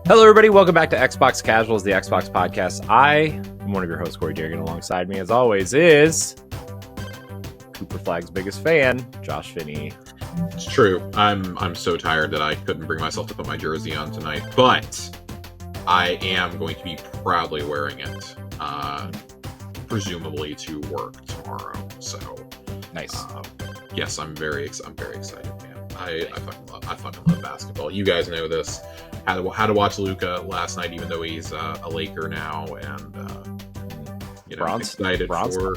Hello, everybody. Welcome back to Xbox Casuals, the Xbox podcast. I am one of your hosts, Corey Dirrig, and alongside me, as always, is Cooper Flag's biggest fan, Josh Finney. It's true. I'm so tired that I couldn't bring myself to put my jersey on tonight, but I am going to be proudly wearing it, presumably to work tomorrow. So Nice. Yes, I'm very excited, man. I fucking love basketball. You guys know this. Had to watch Luka last night, even though he's a Laker now, and excited for.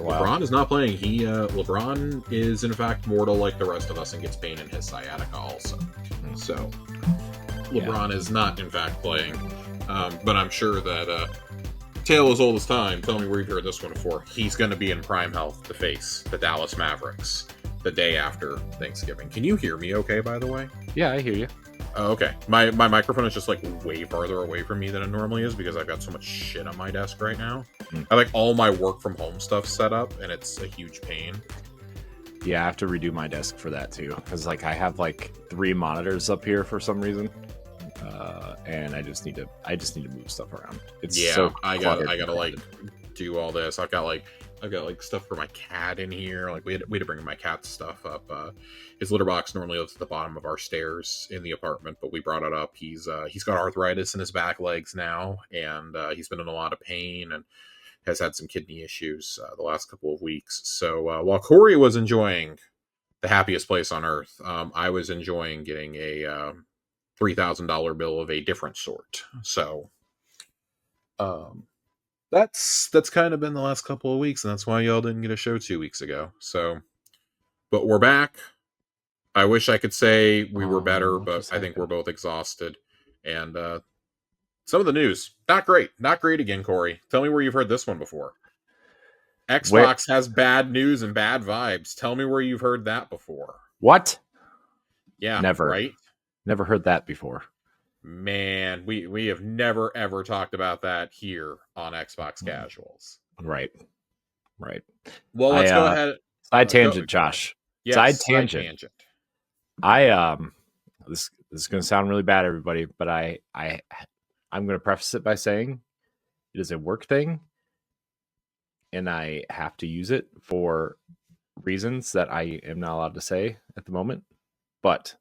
LeBron is not playing. LeBron is in fact mortal like the rest of us and gets pain in his sciatica also. So LeBron is not in fact playing, but I'm sure that tale as old as time. Tell me where you've heard this one before. He's going to be in prime health to face the Dallas Mavericks the day after Thanksgiving. Can you hear me okay, by the way? Yeah, I hear you. Oh, okay. My microphone is just like way farther away from me than it normally is because I've got so much shit on my desk right now. I like all my work from home stuff set up, and it's a huge pain. Yeah, I have to redo my desk for that too, because like I have like 3 monitors up here for some reason, and I just need to move stuff around. I gotta like do all this. I've got like stuff for my cat in here. Like we had to bring my cat's stuff up. His litter box normally lives at the bottom of our stairs in the apartment, but we brought it up. He's got arthritis in his back legs now, and he's been in a lot of pain and has had some kidney issues the last couple of weeks. So while Corey was enjoying the happiest place on earth, I was enjoying getting a $3,000 bill of a different sort. So that's kind of been the last couple of weeks, and that's why y'all didn't get a show 2 weeks ago. So, but we're back. I wish I could say we were better, but I think we're both exhausted. And some of the news, not great again, Corey. Tell me where you've heard this one before. Xbox has bad news and bad vibes. Tell me where you've heard that before. What? Yeah, never. Right? Never heard that before. Man, we have never ever talked about that here on Xbox Casuals. Right. Well, let's go ahead. Side tangent, Josh. Yes, side tangent. This is going to sound really bad, everybody, but I'm going to preface it by saying it is a work thing, and I have to use it for reasons that I am not allowed to say at the moment. But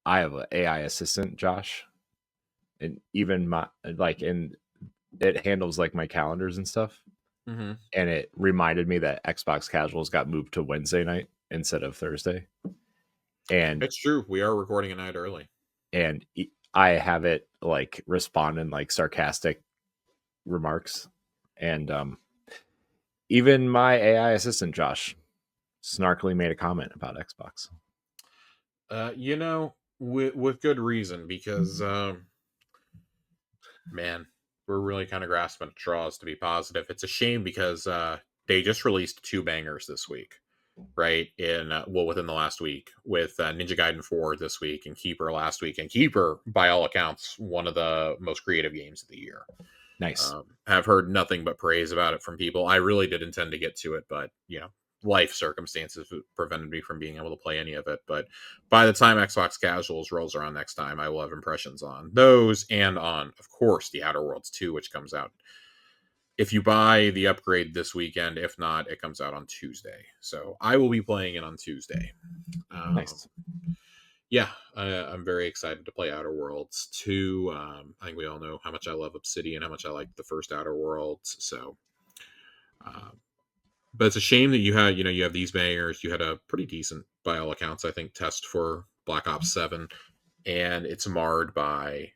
I have an AI assistant, Josh, and even and it handles like my calendars and stuff. Mm-hmm. And it reminded me that Xbox Casuals got moved to Wednesday night instead of Thursday. And it's true. We are recording a night early. And I have it like respond in like sarcastic remarks. And even my AI assistant, Josh, snarkily made a comment about Xbox. With good reason, because man, we're really kind of grasping at straws to be positive. It's a shame because they just released 2 bangers this week, right? Within the last week, with Ninja Gaiden 4 this week and Keeper last week. And Keeper, by all accounts, one of the most creative games of the year. Nice. I've heard nothing but praise about it from people. I really did intend to get to it, but life circumstances prevented me from being able to play any of it. But by the time Xbox Casuals rolls around next time, I will have impressions on those and on, of course, the Outer Worlds 2, which comes out if you buy the upgrade this weekend. If not, it comes out on Tuesday. So I will be playing it on Tuesday. Nice. Yeah, I'm very excited to play Outer Worlds 2. I think we all know how much I love Obsidian, how much I like the first Outer Worlds. So, but it's a shame that you have these bangers. You had a pretty decent, by all accounts, I think, test for Black Ops 7, and it's marred by,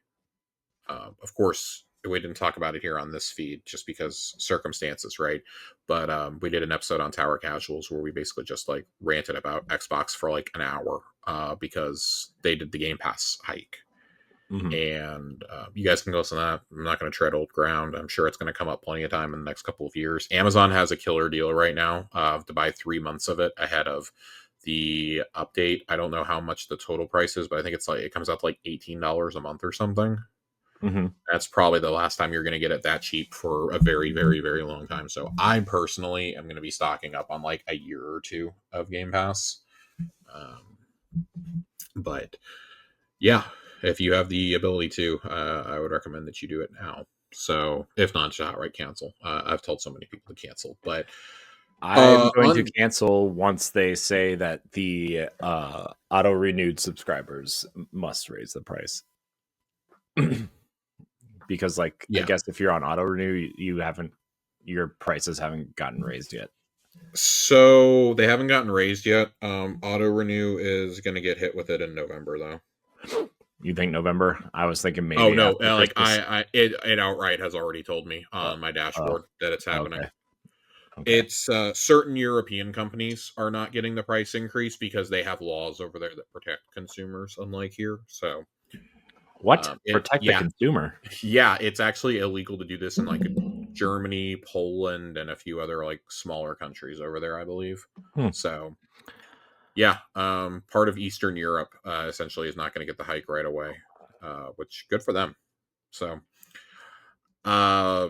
of course, we didn't talk about it here on this feed just because circumstances, right? But we did an episode on Tower Casuals where we basically just like ranted about Xbox for like an hour because they did the Game Pass hike. Mm-hmm. And you guys can listen to that. I'm not going to tread old ground. I'm sure it's going to come up plenty of time in the next couple of years. Amazon has a killer deal right now to buy 3 months of it ahead of the update. I don't know how much the total price is, but I think it comes out to like $18 a month or something. Mm-hmm. That's probably the last time you're going to get it that cheap for a very, very, very long time. So I personally am going to be stocking up on like a year or 2 of Game Pass. But yeah, If you have the ability to, I would recommend that you do it now. So, if not, just outright cancel. I've told so many people to cancel, but I'm going to on cancel once they say that the auto renewed subscribers must raise the price. Because, like, I yeah. guess if you're on auto renew, your prices haven't gotten raised yet. So they haven't gotten raised yet. Auto renew is going to get hit with it in November, though. You think November? I was thinking Oh maybe no! after Like Christmas. it outright has already told me Oh, on my oh, dashboard that it's happening. okay. Okay. It's certain European companies are not getting the price increase because they have laws over there that protect consumers, unlike here. So, What? Protect the yeah, consumer. yeah, it's actually illegal to do this in like Germany, Poland, and a few other like smaller countries over there, I believe. Hmm. So, yeah, part of Eastern Europe essentially is not going to get the hike right away, which good for them. So, uh,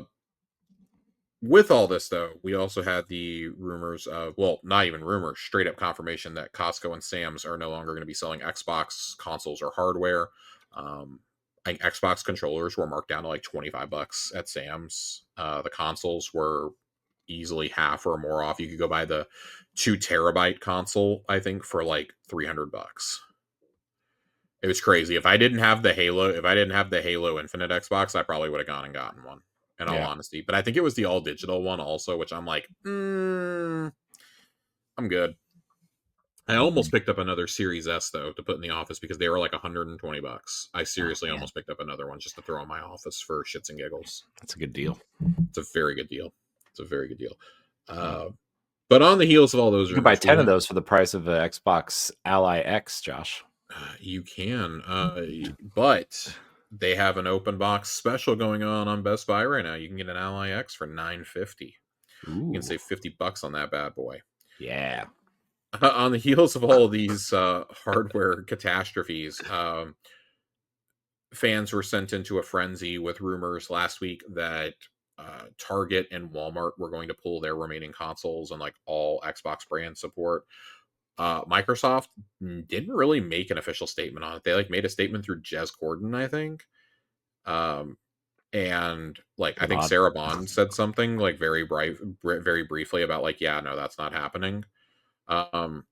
with all this, though, we also had the rumors of, well, not even rumors, straight up confirmation that Costco and Sam's are no longer going to be selling Xbox consoles or hardware. I think Xbox controllers were marked down to like $25 at Sam's. The consoles were easily half or more off. You could go buy the 2 terabyte console, I think, for like $300. It was crazy. If I didn't have the Halo Infinite Xbox, I probably would have gone and gotten one, in all Yeah. honesty. But I think it was the all digital one also, which I'm like, I'm good. I almost picked up another Series S though to put in the office because they were like $120. I Oh, seriously man. almost picked up another one just to throw in my office for shits and giggles. That's a good deal. It's a very good deal. It's a very good deal. But on the heels of all those You could buy rumors, we 10 of have those for the price of an Xbox Ally X, Josh. you can, but they have an open box special going on Best Buy right now. You can get an Ally X for $950. You can Ooh. save $50 on that bad boy. Yeah. On the heels of all of these hardware catastrophes, fans were sent into a frenzy with rumors last week that Target and Walmart were going to pull their remaining consoles and like all Xbox brand support. Microsoft didn't really make an official statement on it. They like made a statement through Jez Corden, I think. And like I think Odd. Sarah Bond said something like very briefly about like, yeah, no, that's not happening. Um,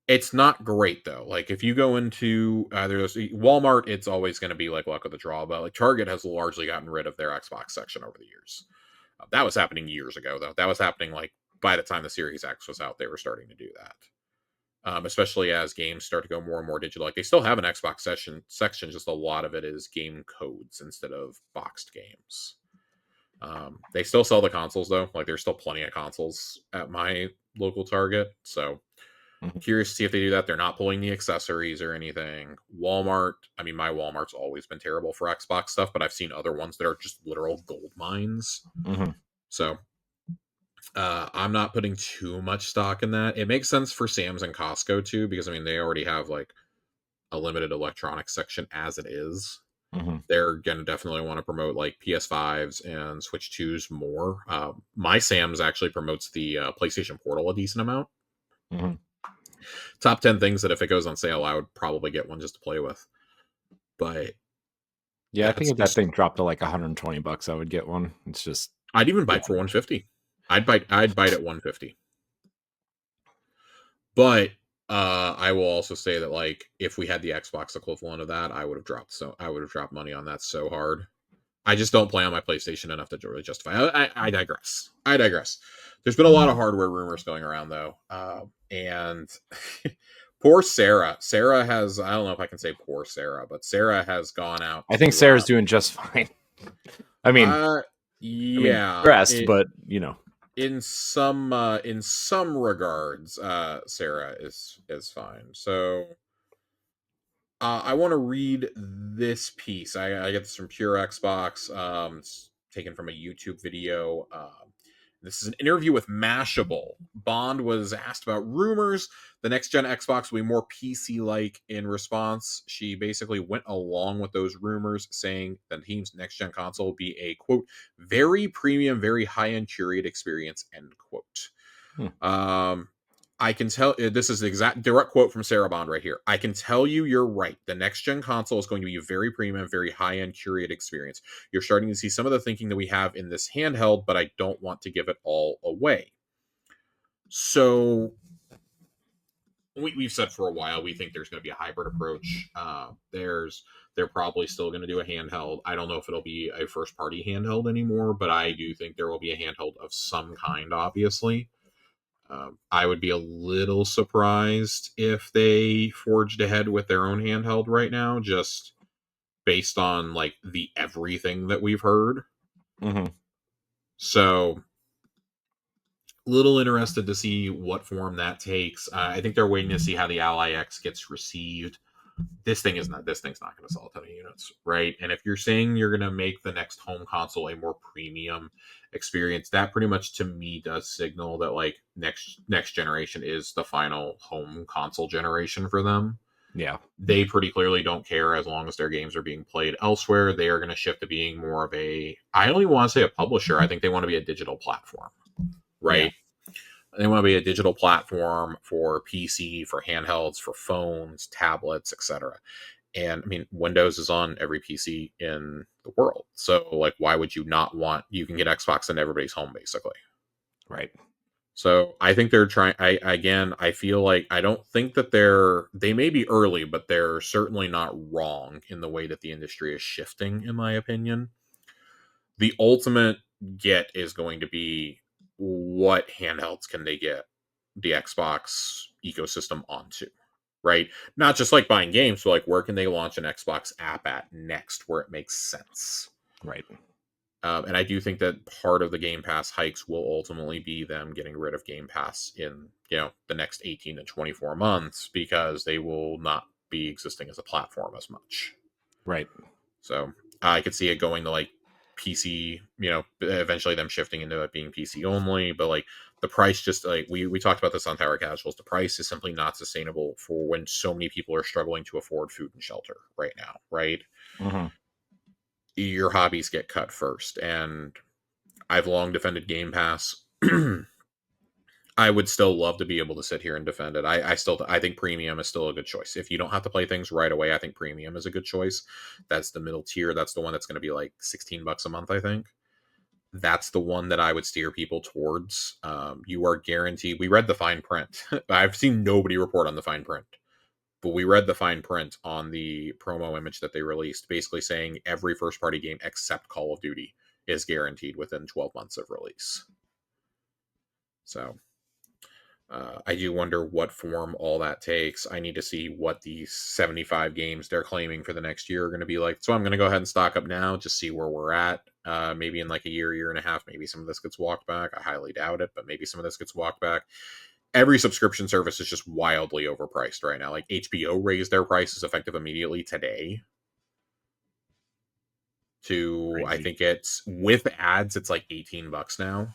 it's not great though. Like if you go into either Walmart, it's always going to be like luck of the draw. But like Target has largely gotten rid of their Xbox section over the years. That was happening years ago though. That was happening like by the time the Series X was out, they were starting to do that. Especially as games start to go more and more digital. Like they still have an Xbox section, just a lot of it is game codes instead of boxed games. They still sell the consoles though. Like there's still plenty of consoles at my local Target. So curious to see if they do that. They're not pulling the accessories or anything. Walmart, I mean, my Walmart's always been terrible for Xbox stuff, but I've seen other ones that are just literal gold mines. Mm-hmm. So I'm not putting too much stock in that. It makes sense for Sam's and Costco too, because I mean they already have like a limited electronics section as it is. Mm-hmm. They're gonna definitely want to promote like PS5s and Switch 2s more. My Sam's actually promotes the PlayStation Portal a decent amount. Mm-hmm. Top 10 things that if it goes on sale, I would probably get one just to play with. But Yeah, I think if that thing dropped to like $120, I would get one. It's just I'd even buy it for 150. I'd bite at 150. But I will also say that like if we had the Xbox equivalent of that, I would have dropped money on that so hard. I just don't play on my PlayStation enough to really justify. I digress. There's been a lot of hardware rumors going around though, and poor Sarah. Sarah has, I don't know if I can say poor Sarah, but Sarah has gone out. I think Sarah's doing just fine. I mean, Yeah, stressed, but you know, in some regards, Sarah is fine. So I want to read this piece. I get this from Pure Xbox. It's taken from a YouTube video. This is an interview with Mashable. Bond was asked about rumors the next gen Xbox will be more PC like. In response, she basically went along with those rumors, saying that the team's next gen console will be a quote very premium, very high end curated experience. End quote. I can tell this is the exact direct quote from Sarah Bond right here. I can tell you you're right. The next gen console is going to be a very premium, very high end curated experience. You're starting to see some of the thinking that we have in this handheld, but I don't want to give it all away. So we've said for a while we think there's going to be a hybrid approach. They're probably still going to do a handheld. I don't know if it'll be a first party handheld anymore, but I do think there will be a handheld of some kind, obviously. I would be a little surprised if they forged ahead with their own handheld right now, just based on like the everything that we've heard. Mm-hmm. So, little interested to see what form that takes. I think they're waiting to see how the Ally X gets received. This thing's not going to sell a ton of units, right? And if you're saying you're going to make the next home console a more premium experience, that pretty much to me does signal that like next generation is the final home console generation for them. Yeah, they pretty clearly don't care as long as their games are being played elsewhere. They are going to shift to being more of a, I don't even want to say a publisher. I think they want to be a digital platform, right? Yeah. They want to be a digital platform for PC, for handhelds, for phones, tablets, etc. And I mean, Windows is on every PC in the world. So, like, why would you not want? You can get Xbox in everybody's home, basically. Right. So I think they're trying. I feel like I don't think that they may be early, but they're certainly not wrong in the way that the industry is shifting, in my opinion. The ultimate get is going to be what handhelds can they get the Xbox ecosystem onto, right? Not just like buying games, but like where can they launch an Xbox app at next where it makes sense, right? And I do think that part of the Game Pass hikes will ultimately be them getting rid of Game Pass in the next 18 to 24 months because they will not be existing as a platform as much, right? So I could see it going to like PC, eventually them shifting into it being PC only, but like the price just like we talked about this on Tower Casuals, the price is simply not sustainable for when so many people are struggling to afford food and shelter right now, right? Mm-hmm. Your hobbies get cut first, and I've long defended Game Pass. I would still love to be able to sit here and defend it. I think premium is still a good choice. If you don't have to play things right away, I think premium is a good choice. That's the middle tier. That's the one that's going to be like $16 a month, I think. That's the one that I would steer people towards. You are guaranteed. We read the fine print. I've seen nobody report on the fine print, but we read the fine print on the promo image that they released, basically saying every first party game except Call of Duty is guaranteed within 12 months of release. So I do wonder what form all that takes. I need to see what these 75 games they're claiming for the next year are going to be like. So I'm going to go ahead and stock up now, just see where we're at. Maybe in like a year and a half, maybe some of this gets walked back. I highly doubt it, but maybe some of this gets walked back. Every subscription service is just wildly overpriced right now. Like HBO raised their prices effective immediately today. Crazy. I think it's with ads, it's like $18 now.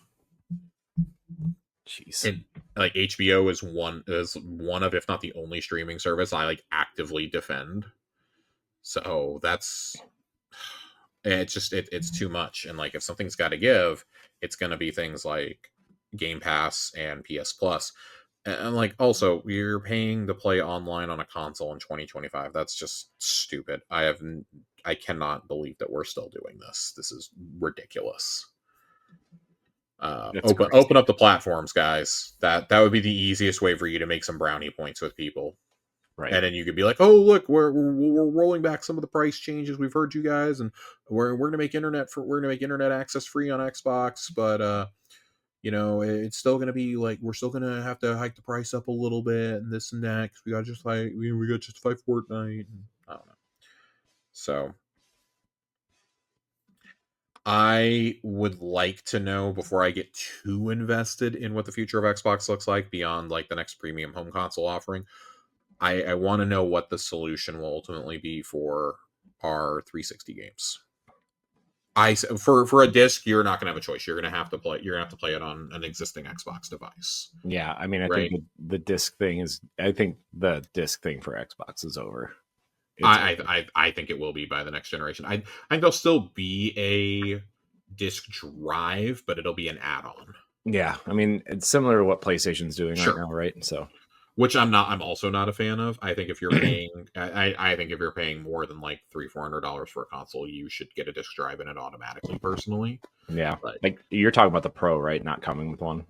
Jeez. And like HBO is one of, if not the only streaming service I like actively defend. So it's too much. And like if something's got to give, it's going to be things like Game Pass and PS Plus. And like also you're paying to play online on a console in 2025. That's just stupid. I cannot believe that we're still doing this. This is ridiculous. Open up the platforms, guys. That would be the easiest way for you to make some brownie points with people, right? And then you could be like, "Oh, look, we're rolling back some of the price changes. We've heard you guys, and we're gonna make internet access free on Xbox, but it's still gonna be like we're still gonna have to hike the price up a little bit and this and that because we got just fight Fortnite. And I don't know, so." I would like to know before I get too invested in what the future of Xbox looks like beyond like the next premium home console offering. I want to know what the solution will ultimately be for our 360 games. For a disc, you're not gonna have a choice. You're gonna have to play it on an existing Xbox device. Yeah, I mean, I think the disc thing is. I think the disc thing for Xbox is over. I think it will be by the next generation. I think there'll still be a disc drive, but it'll be an add-on. Yeah, I mean, it's similar to what PlayStation's doing right Sure. now, right? So, Which I'm also not a fan of. I think if you're paying, I think if you're paying more than like $300-400 for a console, you should get a disc drive in it automatically. Personally, yeah, but like you're talking about the Pro, right? Not coming with one.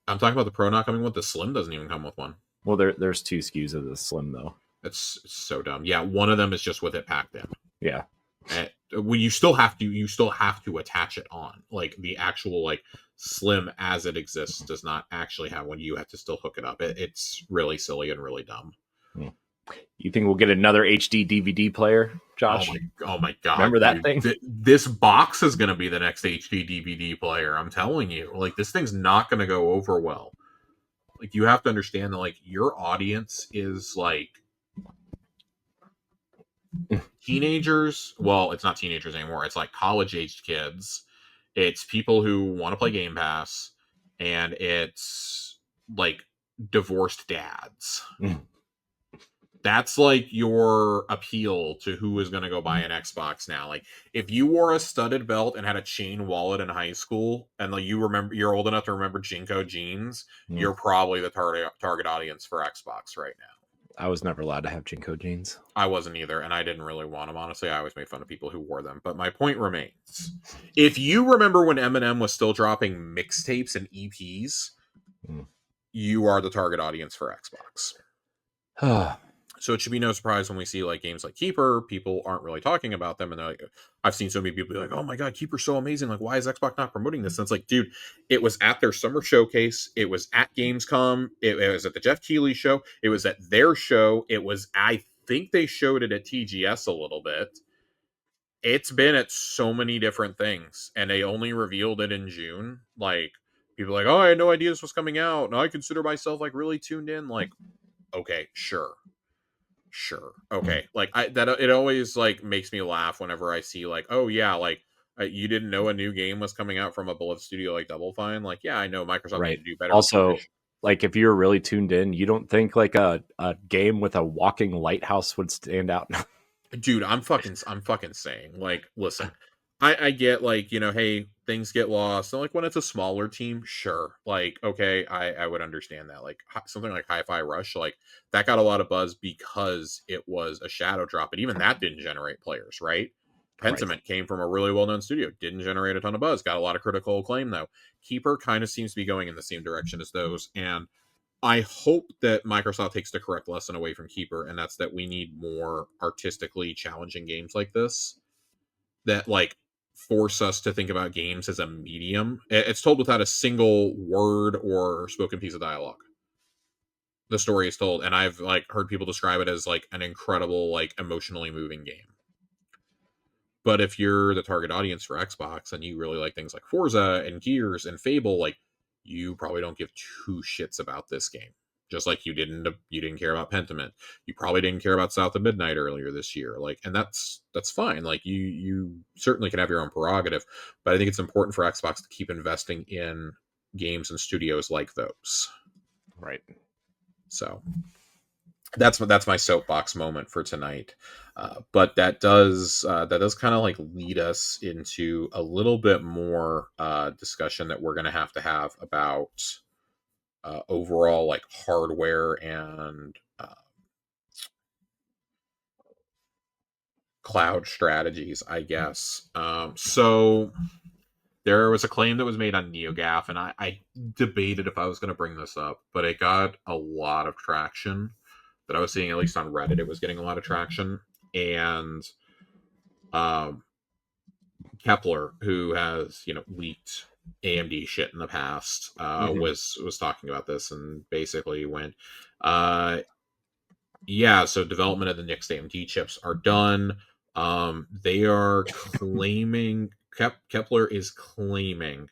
I'm talking about the Pro not coming with the Slim. Doesn't even come with one. Well, there's two SKUs of the Slim though. It's so dumb. Yeah, one of them is just with it packed in. Yeah, And well, you still have to attach it on. Like the actual like Slim as it exists does not actually have one. You have to still hook it up. It's really silly and really dumb. Hmm. You think we'll get another HD DVD player, Oh Josh? my, oh my god, Remember that dude! thing? This box is gonna be the next HD DVD player. I'm telling you, like this thing's not gonna go over well. Like you have to understand that like your audience is like teenagers. Well, it's not teenagers anymore. It's like college aged kids. It's people who want to play Game Pass, and it's like divorced dads. That's like your appeal to who is going to go buy an Xbox now. Like if you wore a studded belt and had a chain wallet in high school, and like you're old enough to remember Jinko jeans, you're probably the target audience for Xbox right now. I was never allowed to have Jinko jeans. I wasn't either, and I didn't really want them, honestly. I always made fun of people who wore them. But my point remains. If you remember when Eminem was still dropping mixtapes and EPs, you are the target audience for Xbox. So it should be no surprise when we see like games like Keeper, people aren't really talking about them. And like, I've seen so many people be like, oh my God, Keeper's so amazing. Like, why is Xbox not promoting this? And it's like, dude, it was at their summer showcase. It was at Gamescom. It was at the Jeff Keighley show. It was at their show. I think they showed it at TGS a little bit. It's been at so many different things. And they only revealed it in June. Like, people are like, oh, I had no idea this was coming out. And I consider myself like really tuned in. Like, okay, sure, okay. Like it always like makes me laugh whenever I see like, oh yeah, like you didn't know a new game was coming out from a beloved studio like Double Fine. Like, yeah, I know Microsoft need Right. to do better with Also, promotion. like if you're really tuned in, you don't think like a game with a walking lighthouse would stand out? Dude, I'm fucking saying, like, listen, I get like, hey, things get lost. So like when it's a smaller team, sure. Like, okay, I would understand that. Like something like Hi-Fi Rush, like that got a lot of buzz because it was a shadow drop, and even that didn't generate players, right? Right. Pentiment came from a really well-known studio, didn't generate a ton of buzz, got a lot of critical acclaim though. Keeper kind of seems to be going in the same direction as those, and I hope that Microsoft takes the correct lesson away from Keeper, and that's that we need more artistically challenging games like this that like force us to think about games as a medium. It's told without a single word or spoken piece of dialogue. The story is told, and I've like heard people describe it as like an incredible, like emotionally moving game. But if you're the target audience for Xbox and you really like things like Forza and Gears and Fable, like you probably don't give two shits about this game. Just like you didn't care about Pentiment. You probably didn't care about South of Midnight earlier this year. Like, and that's fine. Like you certainly can have your own prerogative, but I think it's important for Xbox to keep investing in games and studios like those. Right. So that's my soapbox moment for tonight. But that does kind of like lead us into a little bit more discussion that we're going to have about overall like hardware and cloud strategies, I guess. So there was a claim that was made on NeoGAF, and I debated if I was going to bring this up, but it got a lot of traction. That I was seeing, at least on Reddit, it was getting a lot of traction. And um, Kepler, who has leaked AMD shit in the past, was talking about this and basically went, yeah, so development of the next AMD chips are done. They are claiming Kepler is claiming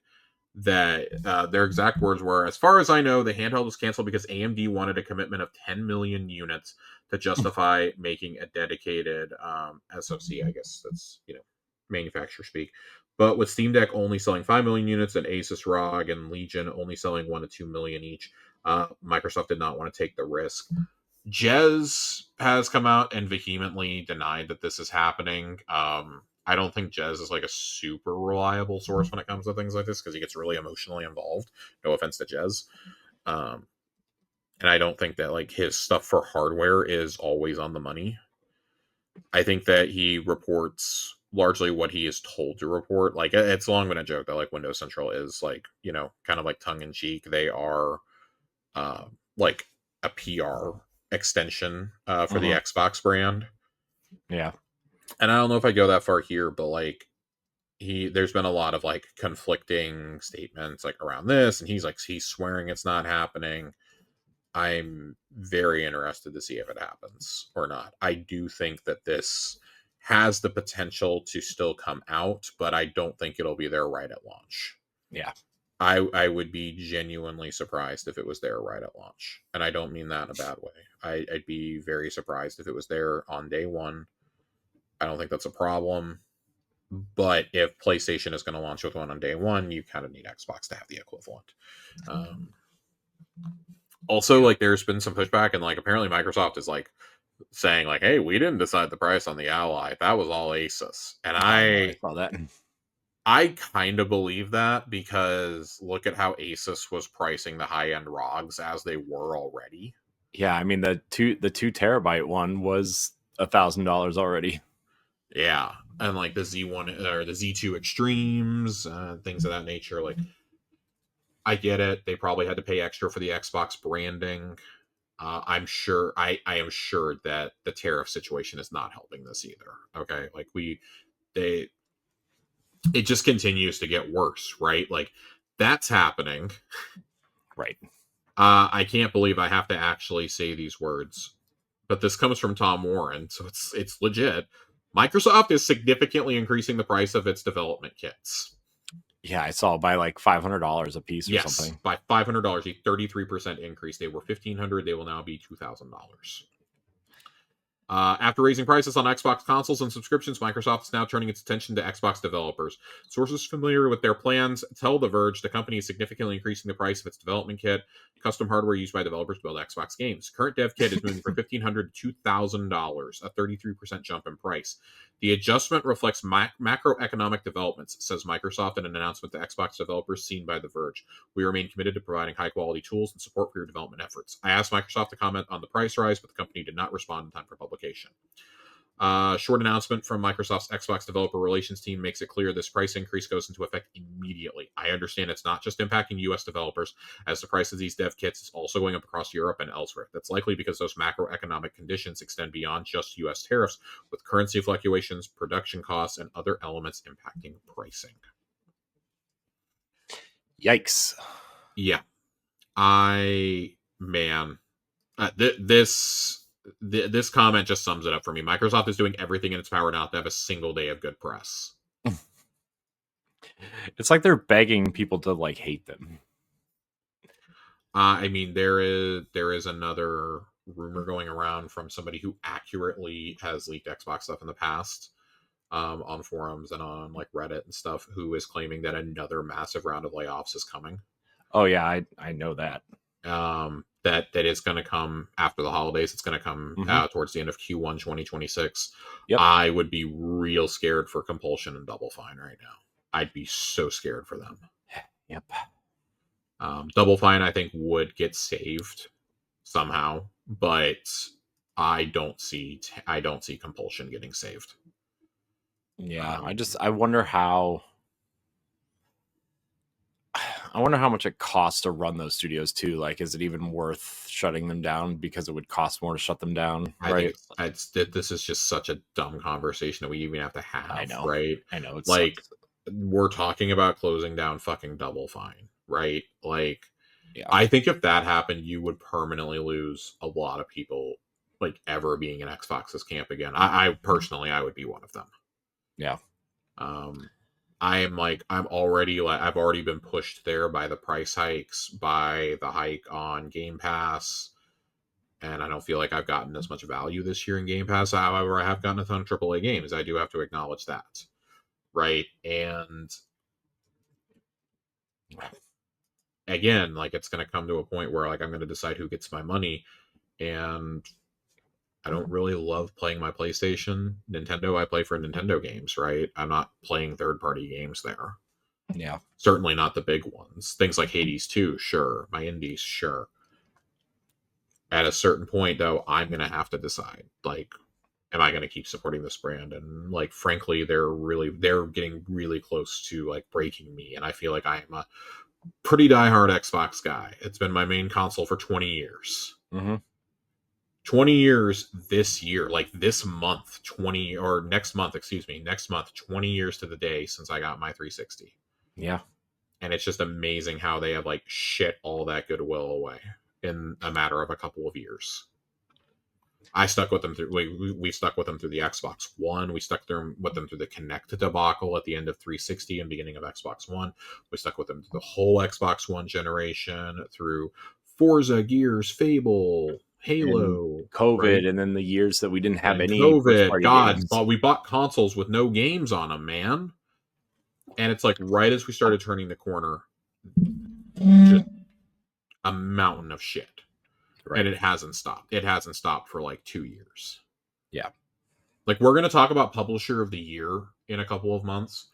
that their exact words were, as far as I know, the handheld was canceled because AMD wanted a commitment of 10 million units to justify making a dedicated SoC. I guess that's, manufacturer speak. But with Steam Deck only selling 5 million units and Asus ROG and Legion only selling 1 to 2 million each, Microsoft did not want to take the risk. Jez has come out and vehemently denied that this is happening. I don't think Jez is like a super reliable source when it comes to things like this because he gets really emotionally involved. No offense to Jez. Um, and I don't think that like his stuff for hardware is always on the money. I think that he reports largely what he is told to report. Like it's long been a joke that like Windows Central is like, you know, kind of like tongue in cheek. They are like a PR extension for the Mhm. Xbox brand. Yeah. And I don't know if I go that far here, but like there's been a lot of like conflicting statements like around this, and he's swearing it's not happening. I'm very interested to see if it happens or not. I do think that this has the potential to still come out, but I don't think it'll be there right at launch. Yeah. I would be genuinely surprised if it was there right at launch. And I don't mean that in a bad way. I'd be very surprised if it was there on day one. I don't think that's a problem. But if PlayStation is going to launch with one on day one, you kind of need Xbox to have the equivalent. Um, Also, Yeah. like, there's been some pushback, and like, apparently, Microsoft is like saying, like, "Hey, we didn't decide the price on the Ally. That was all Asus." And Oh yeah, I saw that. I kind of believe that because look at how Asus was pricing the high end ROGs as they were already. Yeah, I mean the 2 terabyte one was $1,000 already. Yeah, and like the Z1 or the Z2 Extremes, things of that nature. Like, I get it. They probably had to pay extra for the Xbox branding. I am sure that the tariff situation is not helping this either. Okay, like they, it just continues to get worse, right? Like that's happening. Right. I can't believe I have to actually say these words, but this comes from Tom Warren, so it's legit. Microsoft is significantly increasing the price of its development kits. Yeah, I saw by like $500 a piece or Yes, something. by $500, a 33% increase. They were $1,500. They will now be $2,000. After raising prices on Xbox consoles and subscriptions, Microsoft is now turning its attention to Xbox developers. Sources familiar with their plans tell The Verge the company is significantly increasing the price of its development kit, custom hardware used by developers to build Xbox games. Current dev kit is moving from $1,500 to $2,000, a 33% jump in price. The adjustment reflects macroeconomic developments, says Microsoft in an announcement to Xbox developers seen by The Verge. We remain committed to providing high quality tools and support for your development efforts. I asked Microsoft to comment on the price rise, but the company did not respond in time for publication. Short announcement from Microsoft's Xbox developer relations team makes it clear this price increase goes into effect immediately. I understand it's not just impacting US developers, as the price of these dev kits is also going up across Europe and elsewhere. That's likely because those macroeconomic conditions extend beyond just US tariffs, with currency fluctuations, production costs, and other elements impacting pricing. Yikes. Yeah. Man, this comment just sums it up for me. Microsoft is doing everything in its power not to have a single day of good press. It's like they're begging people to like hate them. I mean, there is another rumor going around from somebody who accurately has leaked Xbox stuff in the past, on forums and on like Reddit and stuff, who is claiming that another massive round of layoffs is coming. Oh yeah, I know that. That is going to come after the holidays. It's going to come Mm-hmm. towards the end of Q1 2026. Yep. I would be real scared for Compulsion and Double Fine right now. I'd be so scared for them. Yep. Double Fine, I think, would get saved somehow, but I don't see Compulsion getting saved. Yeah. Um, I wonder how much it costs to run those studios too. Like, is it even worth shutting them down because it would cost more to shut them down? I think Right. this is just such a dumb conversation that we even have to I have, know. right? I know. It Like, sucks. we're talking about closing down fucking Double Fine, right? Like, Yeah. I think if that happened, you would permanently lose a lot of people, like ever being in Xbox's camp again. I personally, I would be one of them. Yeah. Um, I'm already like, I've already been pushed there by the price hikes, by the hike on Game Pass, and I don't feel like I've gotten as much value this year in Game Pass. However, I have gotten a ton of AAA games. I do have to acknowledge that, right? And again, like it's going to come to a point where like I'm going to decide who gets my money, and I don't really love playing my PlayStation. Nintendo, I play for Nintendo games, right? I'm not playing third-party games there. Yeah. Certainly not the big ones. Things like Hades 2, sure. My indies, sure. At a certain point, though, I'm going to have to decide, like, am I going to keep supporting this brand? And, like, frankly, they're getting really close to, like, breaking me. And I feel like I am a pretty diehard Xbox guy. It's been my main console for 20 years. Mm-hmm. 20 years this year, like this month, 20 or next month, excuse me, next month, 20 years to the day since I got my 360. Yeah. And it's just amazing how they have like shit all that goodwill away in a matter of a couple of years. I stuck with them through. We stuck with them through the Xbox One. We stuck with them through the Kinect debacle at the end of 360 and beginning of Xbox One. We stuck with them through the whole Xbox One generation, through Forza, Gears, Fable, Halo, And COVID, right? and then the years that we didn't have And any first COVID, party God, games. we bought consoles with no games on them, man. And it's like right as we started turning the corner, just a mountain of shit. Right. And it hasn't stopped. It hasn't stopped for like 2 years. Yeah. Like, we're going to talk about Publisher of the Year in a couple of months,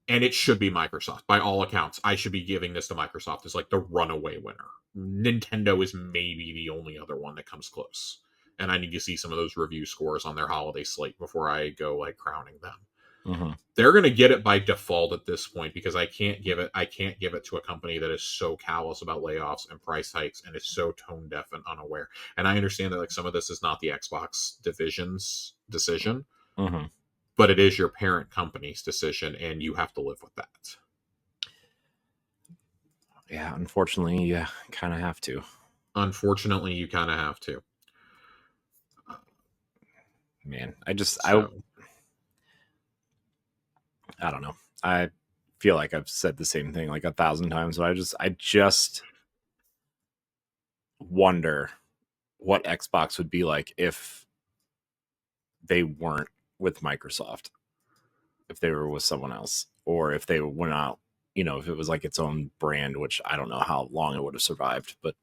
and it should be Microsoft. By all accounts, I should be giving this to Microsoft as like the runaway winner. Nintendo is maybe the only other one that comes close. And I need to see some of those review scores on their holiday slate before I go like crowning them. Mm-hmm. They're going to get it by default at this point because I can't give it to a company that is so callous about layoffs and price hikes and is so tone deaf and unaware. And I understand that like some of this is not the Xbox division's decision, Mm-hmm. but it is your parent company's decision, and you have to live with that. Yeah, unfortunately, you kind of have to. Unfortunately, you kind of have to. Man, I don't know. I feel like I've said the same thing like 1,000 times, but I just wonder what Xbox would be like if they weren't with Microsoft, if they were with someone else, or if they went out, if it was like its own brand, which I don't know how long it would have survived, but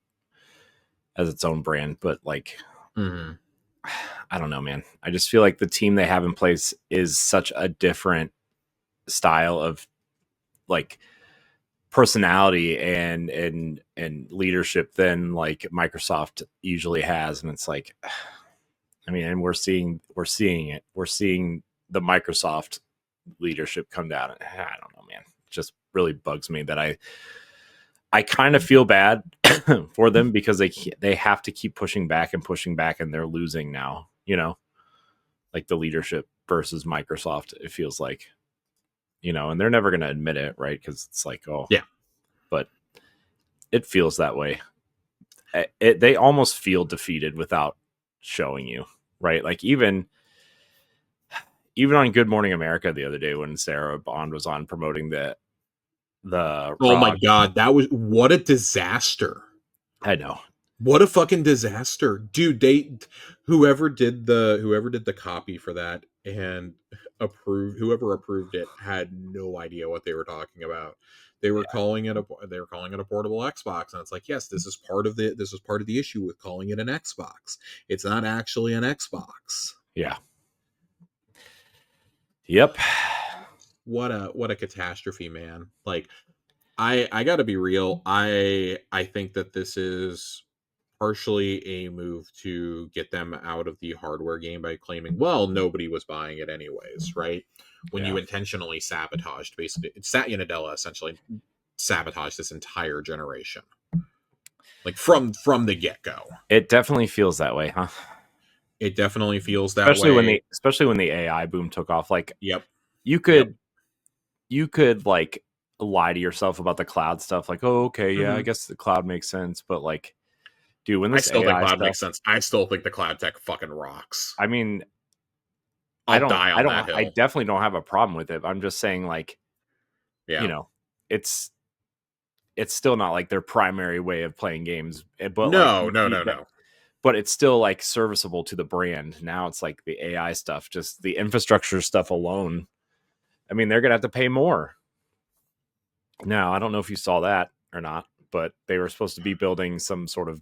as its own brand. But like, mm-hmm. I don't know, man. I just feel like the team they have in place is such a different style of like personality and leadership than like Microsoft usually has. And it's like, I mean, and we're seeing it. We're seeing the Microsoft leadership come down. I don't know, man. It just really bugs me that I kind of feel bad for them because they have to keep pushing back, and they're losing now, like the leadership versus Microsoft, it feels like, and they're never going to admit it, right? Because it's like, oh, yeah, but it feels that way. They almost feel defeated without showing you, right? Like even on Good Morning America the other day when Sarah Bond was on promoting the oh my ROG. God, what a disaster. I know. What a fucking disaster, dude. Whoever did the copy for that and whoever approved it had no idea what they were talking about. They were calling it a portable Xbox, and it's like, yes, this is part of the issue with calling it an Xbox. It's not actually an Xbox. Yeah. Yep. What a catastrophe, man. Like, I got to be real. I think that this is partially a move to get them out of the hardware game by claiming, well, nobody was buying it anyways, right? When you intentionally sabotaged, basically, Satya Nadella essentially sabotaged this entire generation, like from the get go. It definitely feels that way, huh? It definitely feels that way. Especially when the AI boom took off. Like, Yep. you could like lie to yourself about the cloud stuff. Like, oh, okay, yeah, I guess the cloud makes sense. But like, dude, when this I still AI think cloud stuff makes sense. I still think the cloud tech fucking rocks. I mean, I'll die on that hill. I definitely don't have a problem with it. I'm just saying, like, it's still not like their primary way of playing games. But no. But it's still like serviceable to the brand. Now it's like the AI stuff, just the infrastructure stuff alone. I mean, they're gonna have to pay more. Now, I don't know if you saw that or not, but they were supposed to be building some sort of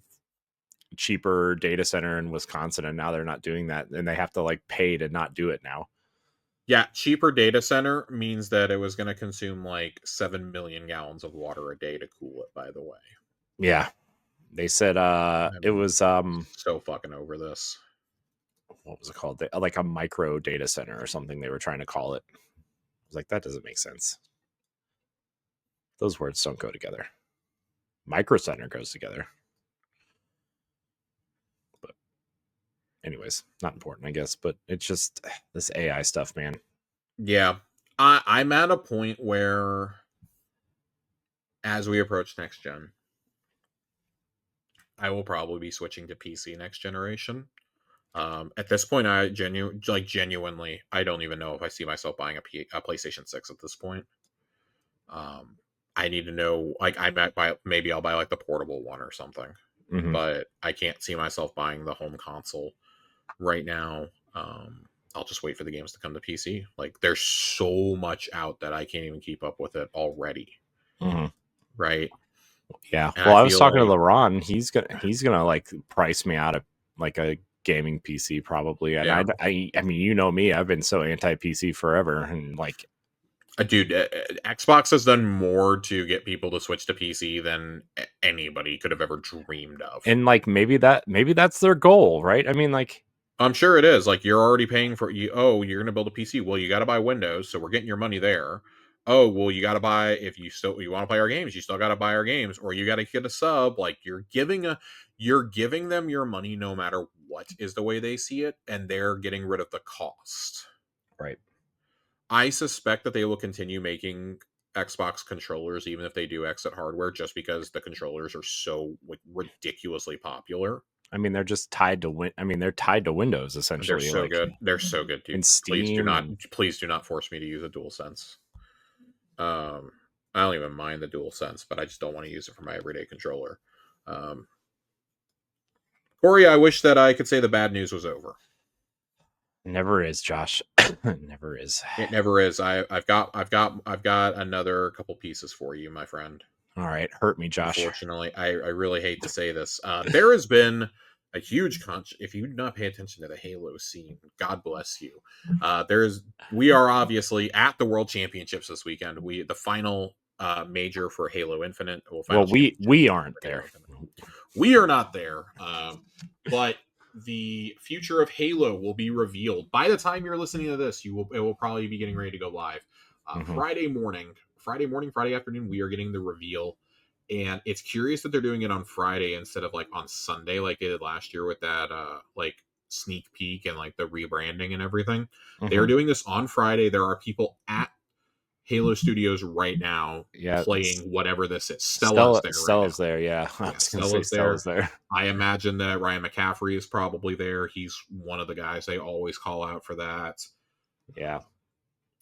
cheaper data center in Wisconsin, and now they're not doing that, and they have to like pay to not do it now. Yeah, cheaper data center means that it was going to consume like 7 million gallons of water a day to cool it, by the way. Yeah. They said it was so fucking over this. What was it called? Like a micro data center or something they were trying to call it. I was like, that doesn't make sense. Those words don't go together. Micro center goes together. But anyways, not important, I guess. But it's just this AI stuff, man. Yeah. I'm at a point where as we approach next gen, I will probably be switching to PC next generation. At this point, I genuinely, I don't even know if I see myself buying a PlayStation 6 at this point. I need to know, like, I might buy, maybe I'll buy like the portable one or something, but I can't see myself buying the home console right now. I'll just wait for the games to come to PC. Like, there's so much out that I can't even keep up with it already. Right? Yeah. And well, I was talking like, to LeBron. He's gonna like price me out of like a gaming PC probably. And yeah. I mean, you know me, I've been so anti PC forever, and like, dude, Xbox has done more to get people to switch to PC than anybody could have ever dreamed of. And like maybe that's their goal, right? I mean, like, I'm sure it is. Like, you're already paying for you. Oh, you're going to build a PC. Well, you got to buy Windows, so we're getting your money there. Oh, well, you got to buy, if you want to play our games, you still got to buy our games, or you got to get a sub. Like, you're giving them your money no matter what is the way they see it, and they're getting rid of the cost. Right. I suspect that they will continue making Xbox controllers even if they do exit hardware, just because the controllers are so like ridiculously popular. I mean, they're just tied to they're tied to Windows essentially. They're so like, good. They're so good, dude. And Steam. Please do not force me to use a DualSense. I don't even mind the DualSense, but I just don't want to use it for my everyday controller. Corey, I wish that I could say the bad news was over. Never is, Josh. Never is. It never is. I've got another couple pieces for you, my friend. All right, hurt me, Josh. Unfortunately, I really hate to say this. There has been a huge if you do not pay attention to the Halo scene, God bless you. We are obviously at the World Championships this weekend. The final major for Halo Infinite. Well, we aren't there. We are not there. But the future of Halo will be revealed by the time you're listening to this. It will probably be getting ready to go live. Friday afternoon, we are getting the reveal. And it's curious that they're doing it on Friday instead of like on Sunday, like they did last year with that like sneak peek and like the rebranding and everything. They're doing this on Friday. There are people at Halo Studios right now playing whatever this is. Stella's there, yeah. Stella's there. I imagine that Ryan McCaffrey is probably there. He's one of the guys they always call out for that. Yeah.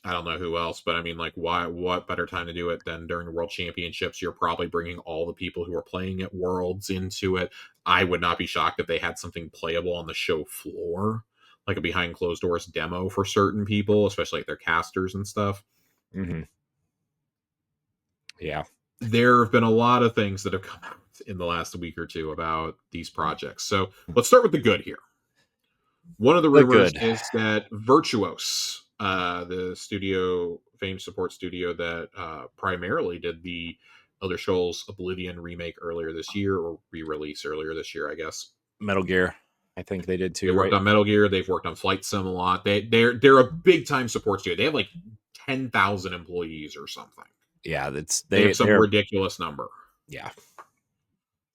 I don't know who else, but I mean, like, what better time to do it than during the World Championships? You're probably bringing all the people who are playing at Worlds into it. I would not be shocked if they had something playable on the show floor, like a behind closed doors demo for certain people, especially like their casters and stuff. Yeah. There have been a lot of things that have come out in the last week or two about these projects. So let's start with the good here. One of the rumors is that Virtuos, the famed support studio that primarily did the Elder Scrolls Oblivion remake earlier this year, or re-release earlier this year, I guess. Metal Gear, I think they did too. They worked on Metal Gear. They've worked on Flight Sim a lot. They're a big time support studio. They have like 10,000 employees or something. Yeah, they have some ridiculous number. Yeah,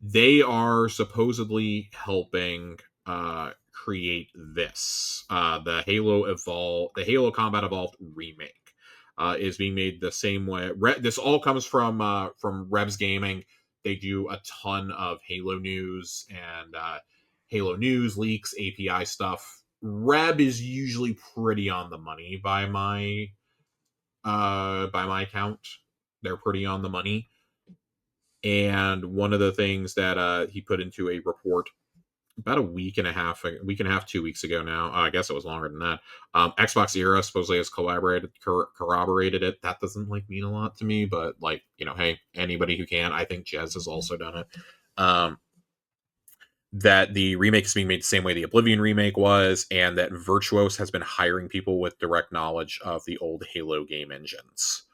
they are supposedly helping create this. The Halo Combat Evolved remake is being made the same way. This all comes from Revs Gaming. They do a ton of Halo news and Halo news leaks, API stuff. Reb is usually pretty on the money by my count. They're pretty on the money. And one of the things that he put into a report about a week and a half, 2 weeks ago now, I guess it was longer than that. Xbox Era supposedly has corroborated it. That doesn't like mean a lot to me, but like, hey, anybody who can. I think Jez has also done it. that the remake is being made the same way the Oblivion remake was, and that Virtuos has been hiring people with direct knowledge of the old Halo game engines.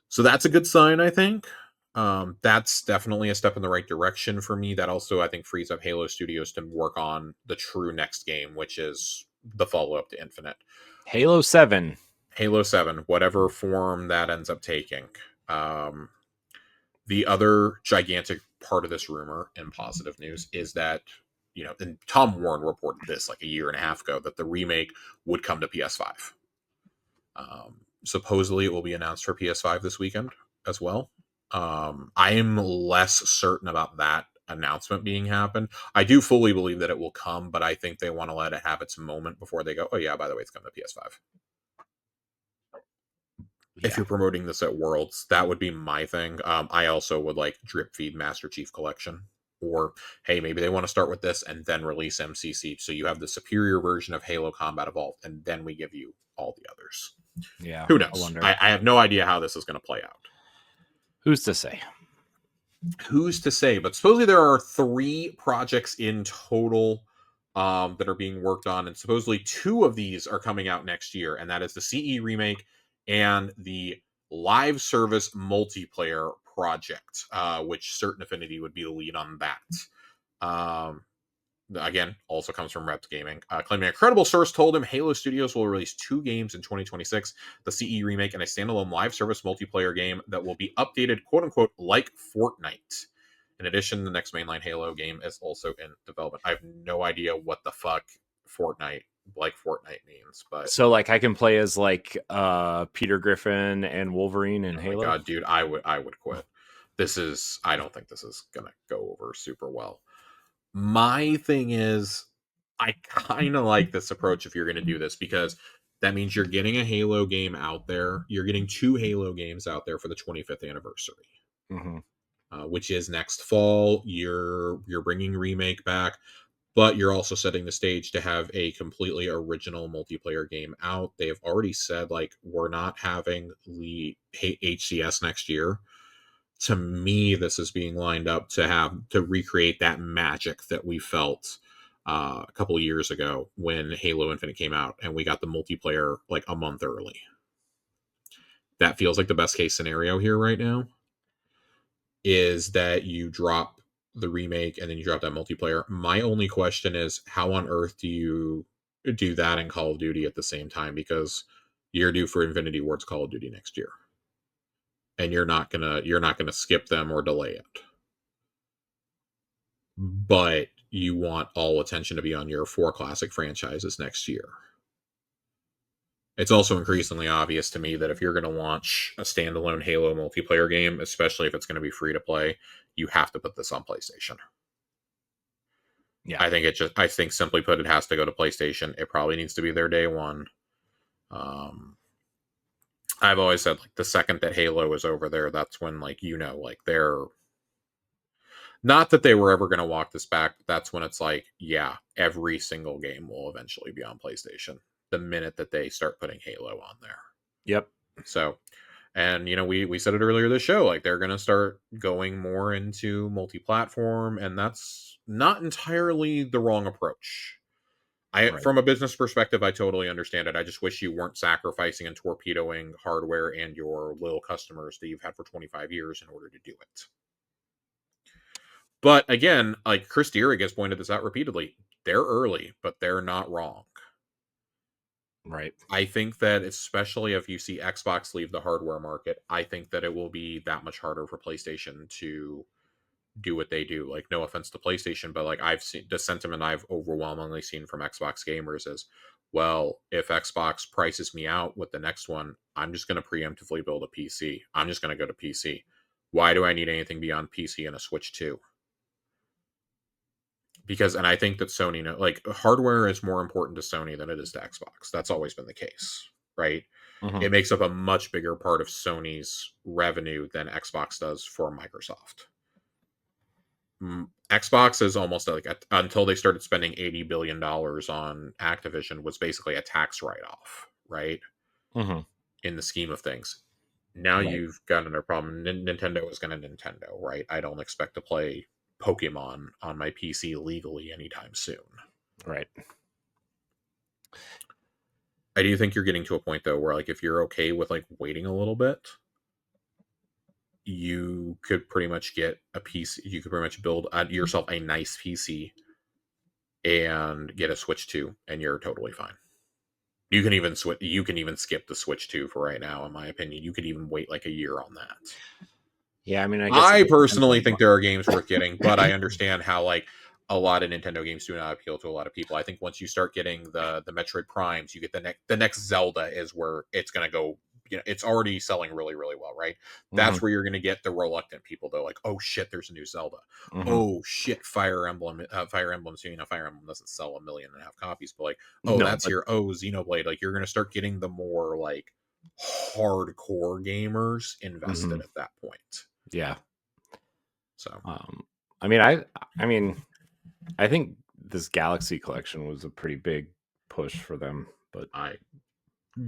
So that's a good sign, I think. That's definitely a step in the right direction for me. That also, I think, frees up Halo Studios to work on the true next game, which is the follow up to Infinite. Halo 7. Halo 7, whatever form that ends up taking. Um, the other gigantic part of this rumor and positive news is that, and Tom Warren reported this like a year and a half ago, that the remake would come to PS5. Supposedly it will be announced for PS5 this weekend as well. I am less certain about that announcement being happened. I do fully believe that it will come, but I think they want to let it have its moment before they go, oh yeah, by the way, it's coming to PS5. If you're promoting this at Worlds, that would be my thing. I also would like drip feed Master Chief Collection. Or, hey, maybe they want to start with this and then release MCC. So you have the superior version of Halo Combat Evolved, and then we give you all the others. Yeah. Who knows? I have no idea how this is going to play out. Who's to say? Who's to say? But supposedly there are 3 projects in total that are being worked on, and supposedly 2 of these are coming out next year, and that is the CE remake and the live service multiplayer project, which certain Affinity would be the lead on that. Again, also comes from Reps Gaming, claiming a credible source told him Halo Studios will release 2 games in 2026, the CE remake and a standalone live service multiplayer game that will be updated, quote unquote, like Fortnite. In addition, the next mainline Halo game is also in development. I have no idea what the fuck Fortnite means, but so like I can play as like Peter Griffin and Wolverine in Halo. God, dude, I would quit. I don't think this is gonna go over super well. My thing is, I kind of like this approach if you're going to do this, because that means you're getting a Halo game out there. You're getting 2 Halo games out there for the 25th anniversary, which is next fall. You're bringing Remake back, but you're also setting the stage to have a completely original multiplayer game out. They have already said, like, we're not having the HCS next year. To me, this is being lined up to recreate that magic that we felt a couple of years ago when Halo Infinite came out and we got the multiplayer like a month early. That feels like the best case scenario here right now, is that you drop the remake and then you drop that multiplayer. My only question is, how on earth do you do that in Call of Duty at the same time? Because you're due for Infinity Ward's Call of Duty next year, and you're not gonna skip them or delay it. But you want all attention to be on your 4 classic franchises next year. It's also increasingly obvious to me that if you're going to launch a standalone Halo multiplayer game, especially if it's going to be free to play, you have to put this on PlayStation. Yeah, I think simply put, it has to go to PlayStation. It probably needs to be their day one. I've always said, like, the second that Halo is over there, that's when, like, they're not that they were ever going to walk this back, but that's when it's like, yeah, every single game will eventually be on PlayStation the minute that they start putting Halo on there. Yep. So, and we said it earlier this show, like, they're going to start going more into multi-platform, and that's not entirely the wrong approach. From a business perspective, I totally understand it. I just wish you weren't sacrificing and torpedoing hardware and your loyal customers that you've had for 25 years in order to do it. But again, like Chris Dirrig has pointed this out repeatedly, they're early, but they're not wrong. Right. I think that especially if you see Xbox leave the hardware market, I think that it will be that much harder for PlayStation to do what they do. Like, no offense to PlayStation, but like, I've seen the sentiment I've overwhelmingly seen from Xbox gamers is, well, if Xbox prices me out with the next one, I'm just going to preemptively build a PC. I'm just going to go to PC. Why do I need anything beyond PC and a Switch 2? Because, and I think that Sony, like, hardware is more important to Sony than it is to Xbox. That's always been the case, right? It makes up a much bigger part of Sony's revenue than Xbox does for Microsoft. Xbox is almost like, until they started spending $80 billion on Activision, was basically a tax write-off, right? In the scheme of things. Now you've got another problem. Nintendo is going to Nintendo, right? I don't expect to play Pokemon on my PC legally anytime soon. Right. I do think you're getting to a point though where like if you're okay with like waiting a little bit, you could pretty much get a PC. You could pretty much build yourself a nice PC and get a Switch 2, and you're totally fine. You can even switch. You can even skip the Switch 2 for right now, in my opinion. You could even wait like a year on that. Yeah, I mean, I guess I personally think there are games worth getting, but I understand how like a lot of Nintendo games do not appeal to a lot of people. I think once you start getting the Metroid Primes, you get the next Zelda is where it's going to go. You know, it's already selling really, really well, right? That's where you're going to get the reluctant people. They're like, "Oh shit, there's a new Zelda. Oh shit, Fire Emblem. Fire Emblem. So, you know, Fire Emblem doesn't sell 1.5 million copies, but like, oh, that's here. Oh, Xenoblade. Like, you're going to start getting the more like hardcore gamers invested at that point. Yeah. So, I mean, I think this Galaxy collection was a pretty big push for them, but I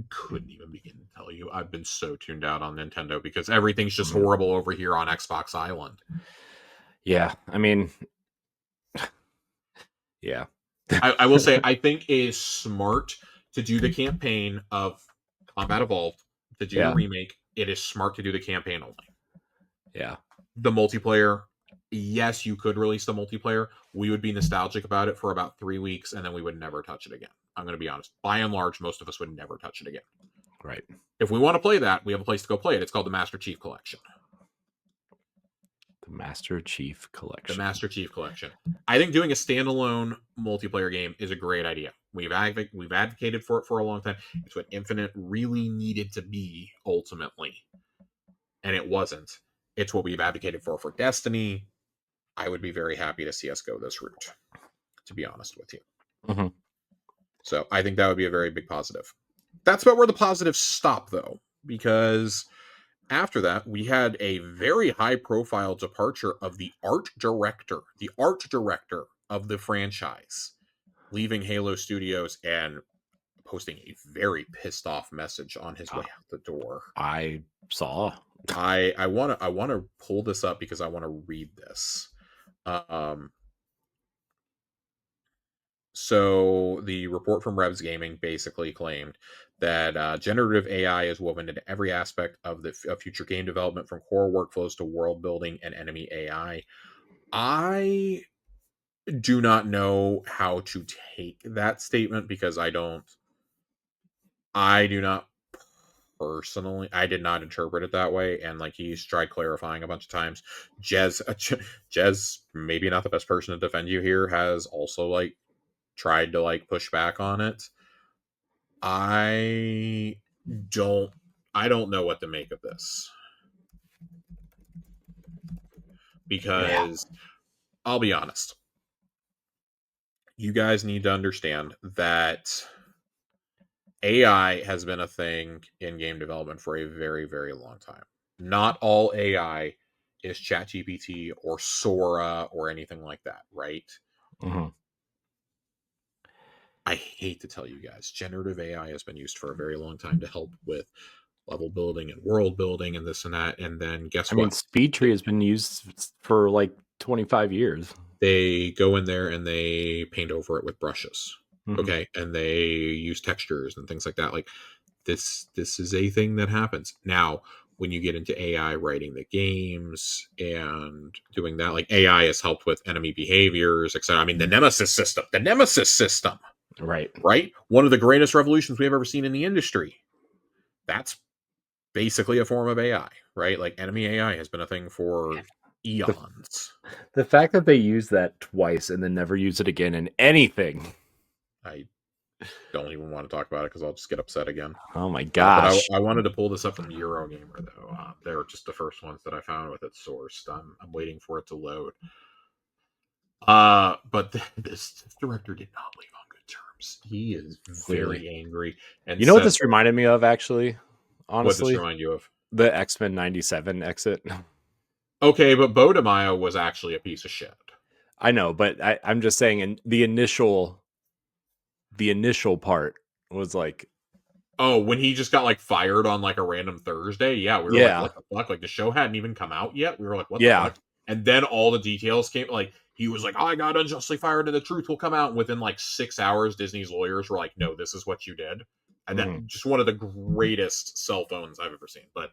couldn't even begin to tell you. I've been so tuned out on Nintendo because everything's just horrible over here on Xbox Island. Yeah, I mean, yeah. I will say, I think it is smart to do the campaign of Combat Evolved, to do the remake. It is smart to do the campaign only. Yeah. The multiplayer, yes, you could release the multiplayer. We would be nostalgic about it for about 3 weeks, and then we would never touch it again. I'm going to be honest. By and large, most of us would never touch it again. Right. If we want to play that, we have a place to go play it. It's called the Master Chief Collection. The Master Chief Collection. The Master Chief Collection. I think doing a standalone multiplayer game is a great idea. We've advocated for it for a long time. It's what Infinite really needed to be ultimately, and it wasn't. It's what we've advocated for Destiny. I would be very happy to see us go this route, to be honest with you. So I think that would be a very big positive. That's about where the positives stop, though, because after that, we had a very high-profile departure of the art director of the franchise, leaving Halo Studios and posting a very pissed-off message on his way out the door. I saw. I want to pull this up because I want to read this. So the report from Revs Gaming basically claimed that generative AI is woven into every aspect of future game development, from core workflows to world building and enemy AI. I do not know how to take that statement because I do not personally, I did not interpret it that way, and like he's tried clarifying a bunch of times. Jez, maybe not the best person to defend you here, has also like tried to like push back on it. I don't know what to make of this, because I'll be honest, you guys need to understand that AI has been a thing in game development for a very, very long time. Not all AI is ChatGPT or Sora or anything like that, right? I hate to tell you guys, generative AI has been used for a very long time to help with level building and world building and this and that. And then guess what? I mean, Speed Tree has been used for like 25 years. They go in there and they paint over it with brushes. Okay. And they use textures and things like that. Like this is a thing that happens. Now, when you get into AI writing the games and doing that, like AI has helped with enemy behaviors, etc. I mean, the Nemesis system. Right. One of the greatest revolutions we've ever seen in the industry. That's basically a form of AI, right? Like enemy AI has been a thing for eons. The fact that they use that twice and then never use it again in anything. I don't even want to talk about it because I'll just get upset again. Oh my gosh. But I wanted to pull this up from Eurogamer, though. They were just the first ones that I found with it sourced. I'm waiting for it to load. But this director did not leave on good terms. He is very angry. And you know what this reminded me of, actually? Honestly, what does this remind you of? The X-Men 97 exit. Okay, but Bo DeMaio was actually a piece of shit. I know, but I'm just saying, in the initial part was like, oh, when he just got like fired on like a random Thursday. Yeah, we were like, what the fuck? Like the show hadn't even come out yet. We were like, what the fuck? And then all the details came, like, he was like, I got unjustly fired and the truth will come out. And within like 6 hours, Disney's lawyers were like, no, this is what you did. And that just one of the greatest cell phones I've ever seen. But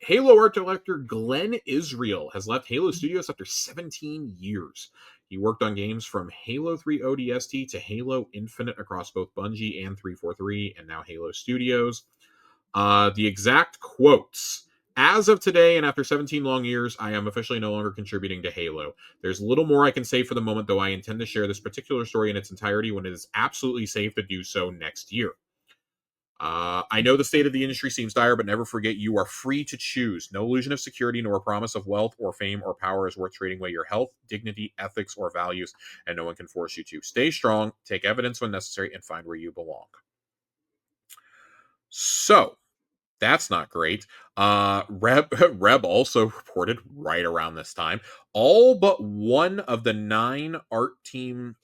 Halo art director Glenn Israel has left Halo Studios after 17 years. He worked on games from Halo 3 ODST to Halo Infinite across both Bungie and 343, and now Halo Studios. The exact quotes: as of today, and after 17 long years, I am officially no longer contributing to Halo. There's little more I can say for the moment, though I intend to share this particular story in its entirety when it is absolutely safe to do so next year. I know the state of the industry seems dire, but never forget you are free to choose. No illusion of security nor promise of wealth or fame or power is worth trading away your health, dignity, ethics, or values, and no one can force you to. Stay strong, take evidence when necessary, and find where you belong. So, that's not great. Reb also reported right around this time, all but one of the 9 art team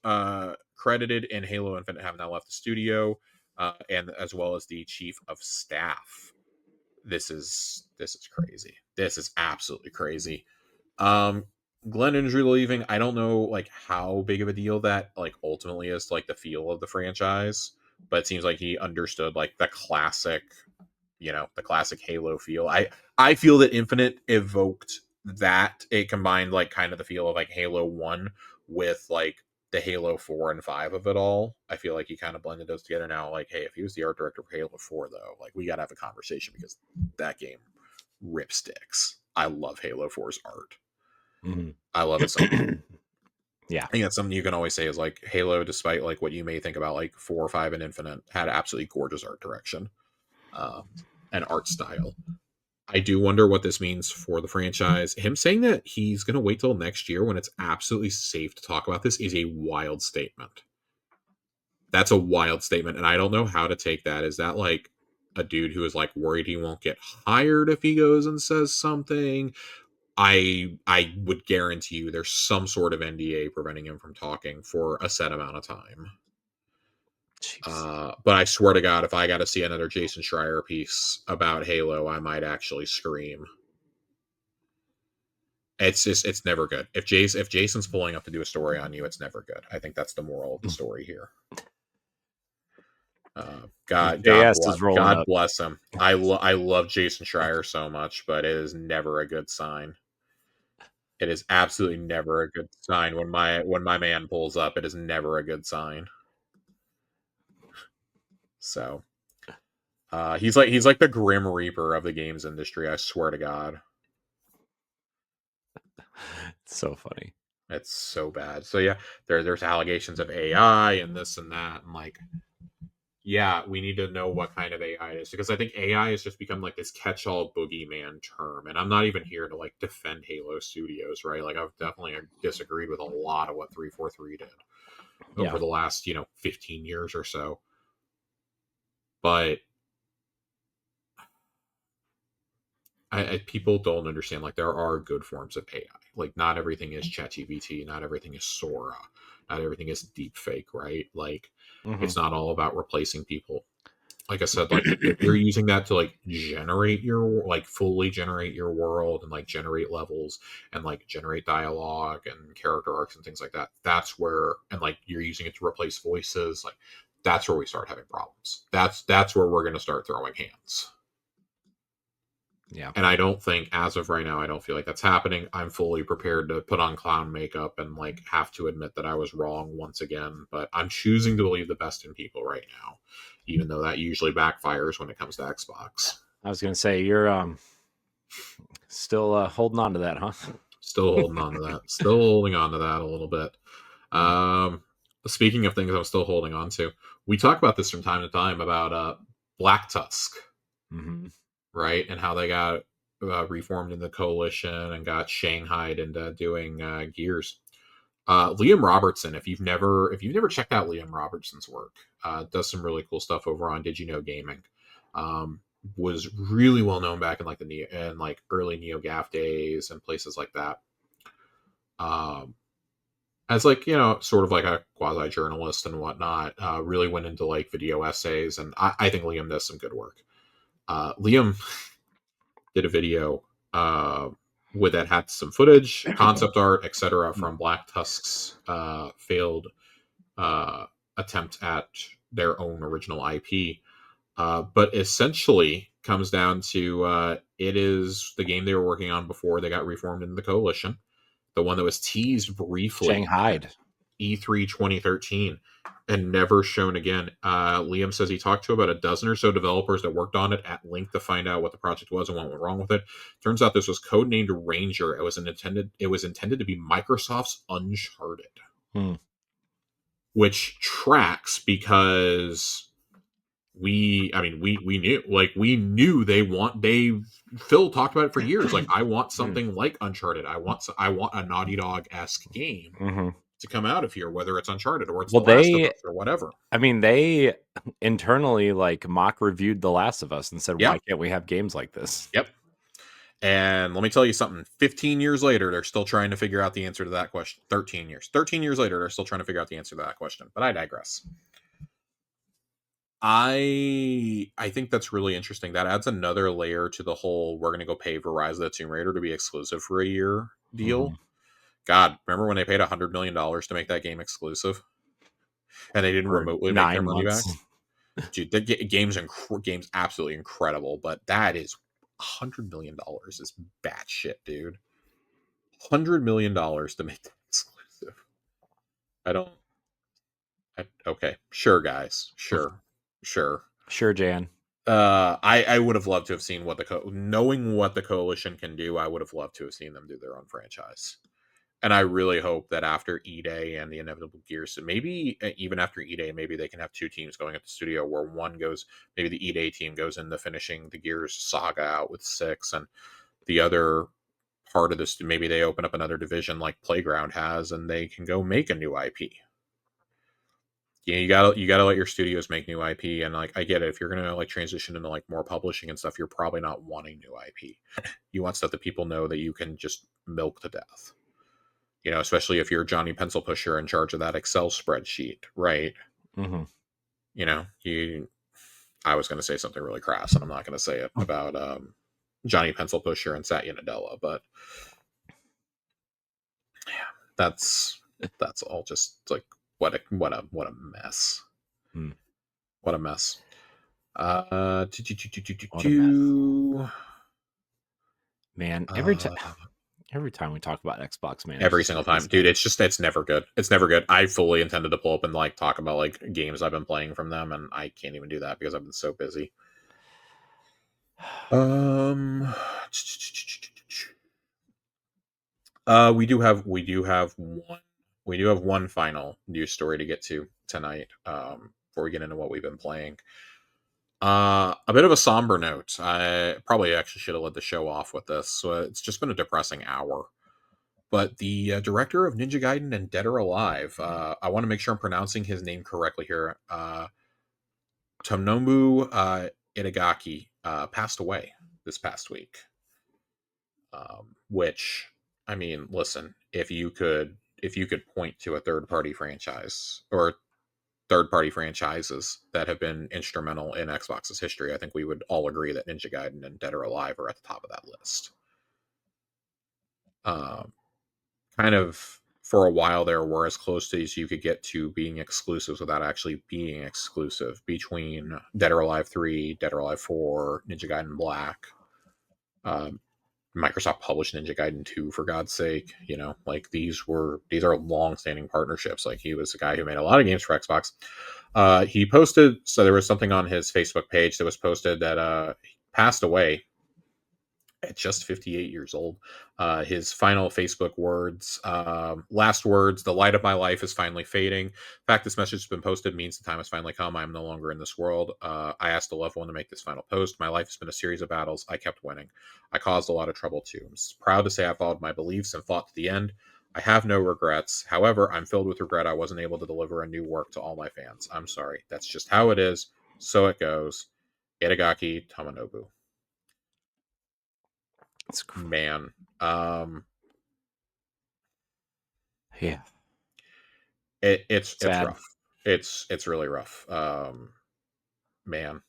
credited in Halo Infinite have now left the studio, and as well as the chief of staff. This is crazy. This is absolutely crazy. Glenn Injury leaving, I don't know like how big of a deal that like ultimately is to, like, the feel of the franchise, but it seems like he understood like the classic Halo feel. I feel that Infinite evoked that. It combined like kind of the feel of like Halo 1 with like the Halo 4 and 5 of it all. I feel like he kind of blended those together now. Like, hey, if he was the art director for Halo 4, though, like, we got to have a conversation because that game ripsticks. I love Halo 4's art. Mm-hmm. I love it so much. Yeah. I think that's something you can always say is like Halo, despite like what you may think about like 4 or 5 and Infinite, had absolutely gorgeous art direction and art style. I do wonder what this means for the franchise. Him saying that he's going to wait till next year when it's absolutely safe to talk about this is a wild statement. That's a wild statement, and I don't know how to take that. Is that like a dude who is like worried he won't get hired if he goes and says something? I would guarantee you there's some sort of NDA preventing him from talking for a set amount of time. But I swear to God, if I got to see another Jason Schreier piece about Halo, I might actually scream. It's never good. If Jason's pulling up to do a story on you, it's never good. I think that's the moral of the story here. God bless him. I love Jason Schreier so much, but it is never a good sign. It is absolutely never a good sign when my man pulls up. It is never a good sign. So, he's like the Grim Reaper of the games industry. I swear to God. It's so funny. It's so bad. So yeah, there's allegations of AI and this and that, and like, yeah, we need to know what kind of AI it is, because I think AI has just become like this catch-all boogeyman term. And I'm not even here to like defend Halo Studios, right? Like, I've definitely disagreed with a lot of what 343 did over the last 15 years or so. But people don't understand, like, there are good forms of AI. Like, not everything is ChatGPT, not everything is Sora, not everything is deepfake, right? Like, it's not all about replacing people. Like I said, like, if you're using that to like generate your, like, fully generate your world and like generate levels and like generate dialogue and character arcs and things like that, that's where, and like you're using it to replace voices, like, that's where we start having problems. That's where we're going to start throwing hands. Yeah. And I don't think, as of right now, I don't feel like that's happening. I'm fully prepared to put on clown makeup and like have to admit that I was wrong once again, but I'm choosing to believe the best in people right now, even though that usually backfires when it comes to Xbox. I was going to say, you're still holding on to that, huh? Still holding on to that. Still holding on to that a little bit. Speaking of things I'm still holding on to, we talk about this from time to time about Black Tusk. Mm-hmm. Right, and how they got reformed in the coalition and got shanghaied into doing Gears. Liam Robertson, if you've never checked out Liam Robertson's work, does some really cool stuff over on Did You Know Gaming. Was really well known back in like early NeoGAF days and places like that. As like, sort of like a quasi journalist and whatnot. Really went into like video essays, and I think Liam does some good work. Liam did a video with that had some footage, concept art, etc., from Black Tusk's failed attempt at their own original IP. But essentially comes down to it is the game they were working on before they got reformed into the Coalition, the one that was teased briefly at Shanghaied. E3 2013 and never shown again. Liam says he talked to about a dozen or so developers that worked on it at length to find out what the project was and what went wrong with it. Turns out this was codenamed Ranger. It was intended to be Microsoft's Uncharted, which tracks because we knew Phil talked about it for years. Like, I want something like Uncharted. I want a Naughty Dog-esque game to come out of here, whether it's Uncharted or it's The Last of Us or whatever. I mean, they internally like mock reviewed The Last of Us and said, why can't we have games like this? Yep. And let me tell you something, 15 years later, they're still trying to figure out the answer to that question. 13 years later, they're still trying to figure out the answer to that question. But I digress. I think that's really interesting. That adds another layer to the whole we're going to go pay for Rise of the Tomb Raider to be exclusive for a year deal. God, remember when they paid $100 million to make that game exclusive? And they didn't remotely make their money back? Dude, the game's absolutely incredible, but that is $100 million is batshit, dude. $100 million to make that exclusive. Okay, sure, guys. Sure, Jan. I would have loved to have seen knowing what the Coalition can do. I would have loved to have seen them do their own franchise. And I really hope that after E-Day and the inevitable Gears, so maybe even after E-Day, maybe they can have two teams going at the studio where one goes, maybe the E-Day team goes into finishing the Gears saga out with 6, and the other part of this, maybe they open up another division like Playground has, and they can go make a new IP. You gotta let your studios make new IP, and like I get it, if you're gonna like transition into like more publishing and stuff, you're probably not wanting new IP. You want stuff that people know that you can just milk to death. You know, especially if you're Johnny Pencil Pusher in charge of that Excel spreadsheet, right? Mm-hmm. You know, I was going to say something really crass, and I'm not going to say it about Johnny Pencil Pusher and Satya Nadella, but yeah, that's all just like what a mess. What a mess. Man, every time we talk about Xbox, man, every single time, dude, it's never good. It's never good. I fully intended to pull up and like talk about like games I've been playing from them, and I can't even do that because I've been so busy. We do have one final news story to get to tonight. Before we get into what we've been playing. A bit of a somber note. I probably actually should have led the show off with this. So it's just been a depressing hour. But the director of Ninja Gaiden and Dead or Alive, I want to make sure I'm pronouncing his name correctly here. Tomonobu Itagaki passed away this past week. Which, I mean, listen, if you could point to a third-party franchise or third-party franchises that have been instrumental in Xbox's history, I think we would all agree that Ninja Gaiden and Dead or Alive are at the top of that list. Kind of for a while there were as close as you could get to being exclusives without actually being exclusive between Dead or Alive 3, Dead or Alive 4, Ninja Gaiden Black. Microsoft published Ninja Gaiden 2, for God's sake. You know, like these are long-standing partnerships. Like, he was the guy who made a lot of games for Xbox. He posted, so there was something on his Facebook page that was posted that he passed away at just 58 years old. His final Facebook words, last words: "The light of my life is finally fading. The fact this message has been posted means the time has finally come. I am no longer in this world. I asked a loved one to make this final post. My life has been a series of battles. I kept winning. I caused a lot of trouble too. I'm proud to say I followed my beliefs and fought to the end. I have no regrets. However, I'm filled with regret I wasn't able to deliver a new work to all my fans. I'm sorry. That's just how it is. So it goes. Itagaki Tomonobu." Man. Yeah. It's rough. It's really rough. Man.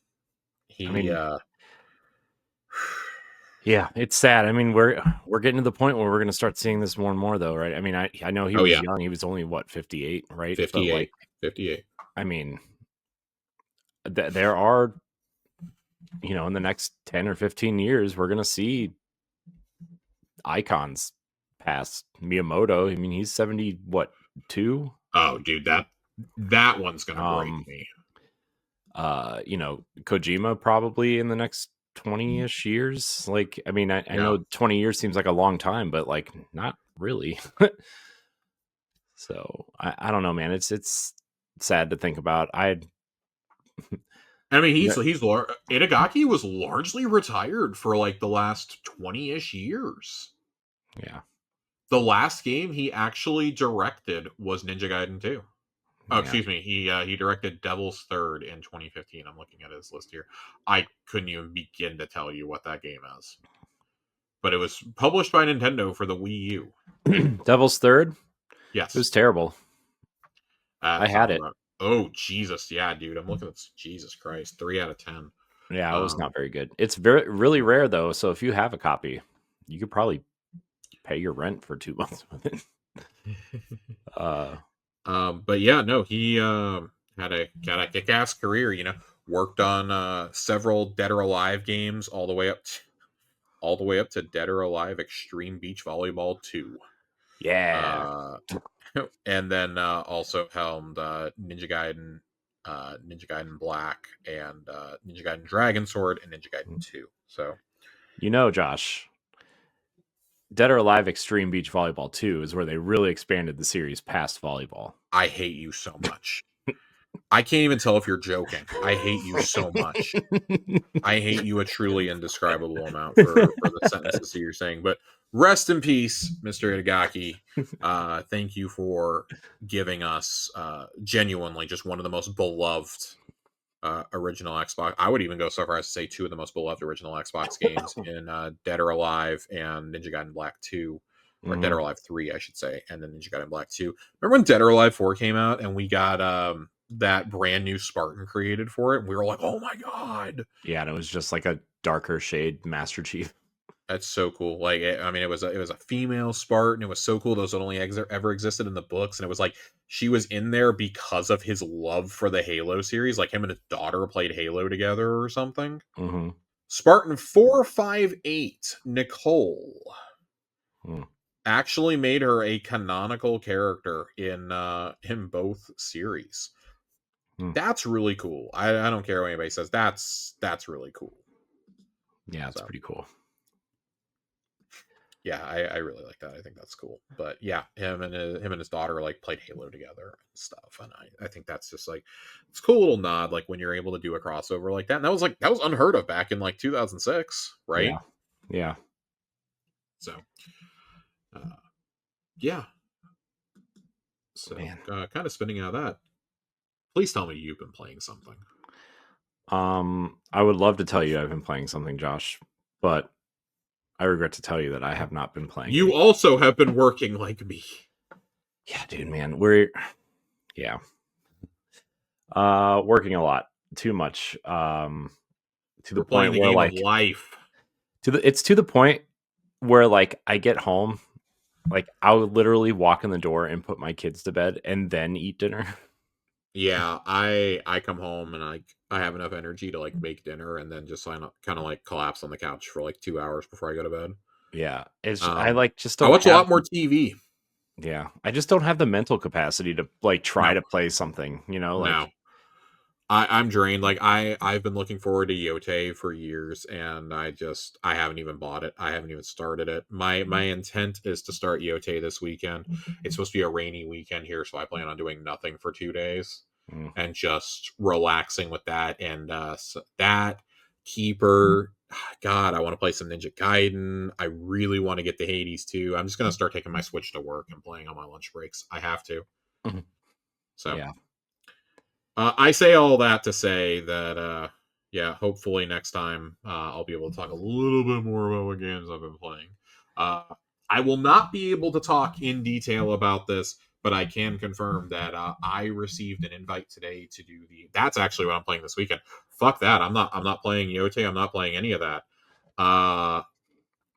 Yeah, it's sad. I mean, we're getting to the point where we're going to start seeing this more and more, though, right? I mean, I know he Oh was yeah, young. He was only what 58, right? But 58, like, 58. I mean, there are, in the next 10 or 15 years, we're going to see icons past Miyamoto. I mean, he's 70, what, two? Oh, dude, that one's gonna break Um, me. Kojima probably in the next 20-ish years. Like, I mean, I Yeah. know 20 years seems like a long time, but like, not really. So I don't know, man. It's sad to think about. I mean, Itagaki was largely retired for like the last 20-ish years. Yeah, The last game he actually directed was Ninja Gaiden 2. Oh, yeah. excuse me. He directed Devil's Third in 2015. I'm looking at his list here. I couldn't even begin to tell you what that game is, but it was published by Nintendo for the Wii U. Devil's Third. It Yes, was terrible. I that had sounds it. about. Oh Jesus, yeah, dude. I'm looking at Jesus Christ. 3 out of 10. Yeah, it was not very good. It's really rare though. So if you have a copy, you could probably pay your rent for 2 months with it. Uh, But yeah, no, he had a kick-ass career. Worked on several Dead or Alive games, all the way up to Dead or Alive Extreme Beach Volleyball 2. yeah. Uh, and then also helmed Ninja Gaiden Black, and Ninja Gaiden Dragon Sword, and Ninja Gaiden 2. So Josh, Dead or Alive Extreme Beach Volleyball 2 is where they really expanded the series past volleyball. I hate you so much. I can't even tell if you're joking. I hate you so much. I hate you a truly indescribable amount for the sentences that you're saying. But rest in peace, Mr. Itagaki. Thank you for giving us genuinely just one of the most beloved original Xbox. I would even go so far as to say two of the most beloved original Xbox games in Dead or Alive and Ninja Gaiden Black 2. Or Dead or Alive 3, I should say, and then Ninja Gaiden Black 2. Remember when Dead or Alive 4 came out and we got that brand new Spartan created for it? And we were like, oh my God. Yeah, and it was just like a darker shade Master Chief. That's so cool. Like, I mean, it was a female Spartan. It was so cool. Those only ever existed in the books, and it was like she was in there because of his love for the Halo series. Like him and his daughter played Halo together or something. Mm-hmm. Spartan 458 Nicole actually made her a canonical character in both series. That's really cool. I don't care what anybody says. That's really cool. Yeah, it's pretty cool. Yeah, I really like that. I think that's cool. But yeah, him and his daughter like played Halo together and stuff. And I think that's just like it's a cool little nod, like when you're able to do a crossover like that. And that was unheard of back in like 2006, right? Yeah. So yeah. So kind of spinning out of that. Please tell me you've been playing something. I would love to tell you I've been playing something, Josh, but I regret to tell you that I have not been playing. You also have been working like me. Yeah, dude, man. Working a lot. Too much. To the point where like life. It's to the point where like I get home, like I would literally walk in the door and put my kids to bed and then eat dinner. Yeah, I come home and I have enough energy to like make dinner and then just kind of like collapse on the couch for like 2 hours before I go to bed. Yeah, it's I like just don't. I watch a lot more TV. Yeah, I just don't have the mental capacity to like try to play something. Like no. I'm drained. Like I've been looking forward to Yote for years, and I haven't even bought it. I haven't even started it. My intent is to start Yote this weekend. It's supposed to be a rainy weekend here, so I plan on doing nothing for 2 days and just relaxing with that. And that Keeper. God, I want to play some Ninja Gaiden. I really want to get the Hades too. I'm just gonna start taking my Switch to work and playing on my lunch breaks. I have to. So yeah. I say all that to say that, hopefully next time I'll be able to talk a little bit more about what games I've been playing. I will not be able to talk in detail about this, but I can confirm that I received an invite today to do that's actually what I'm playing this weekend. Fuck that. I'm not playing Yote. I'm not playing any of that.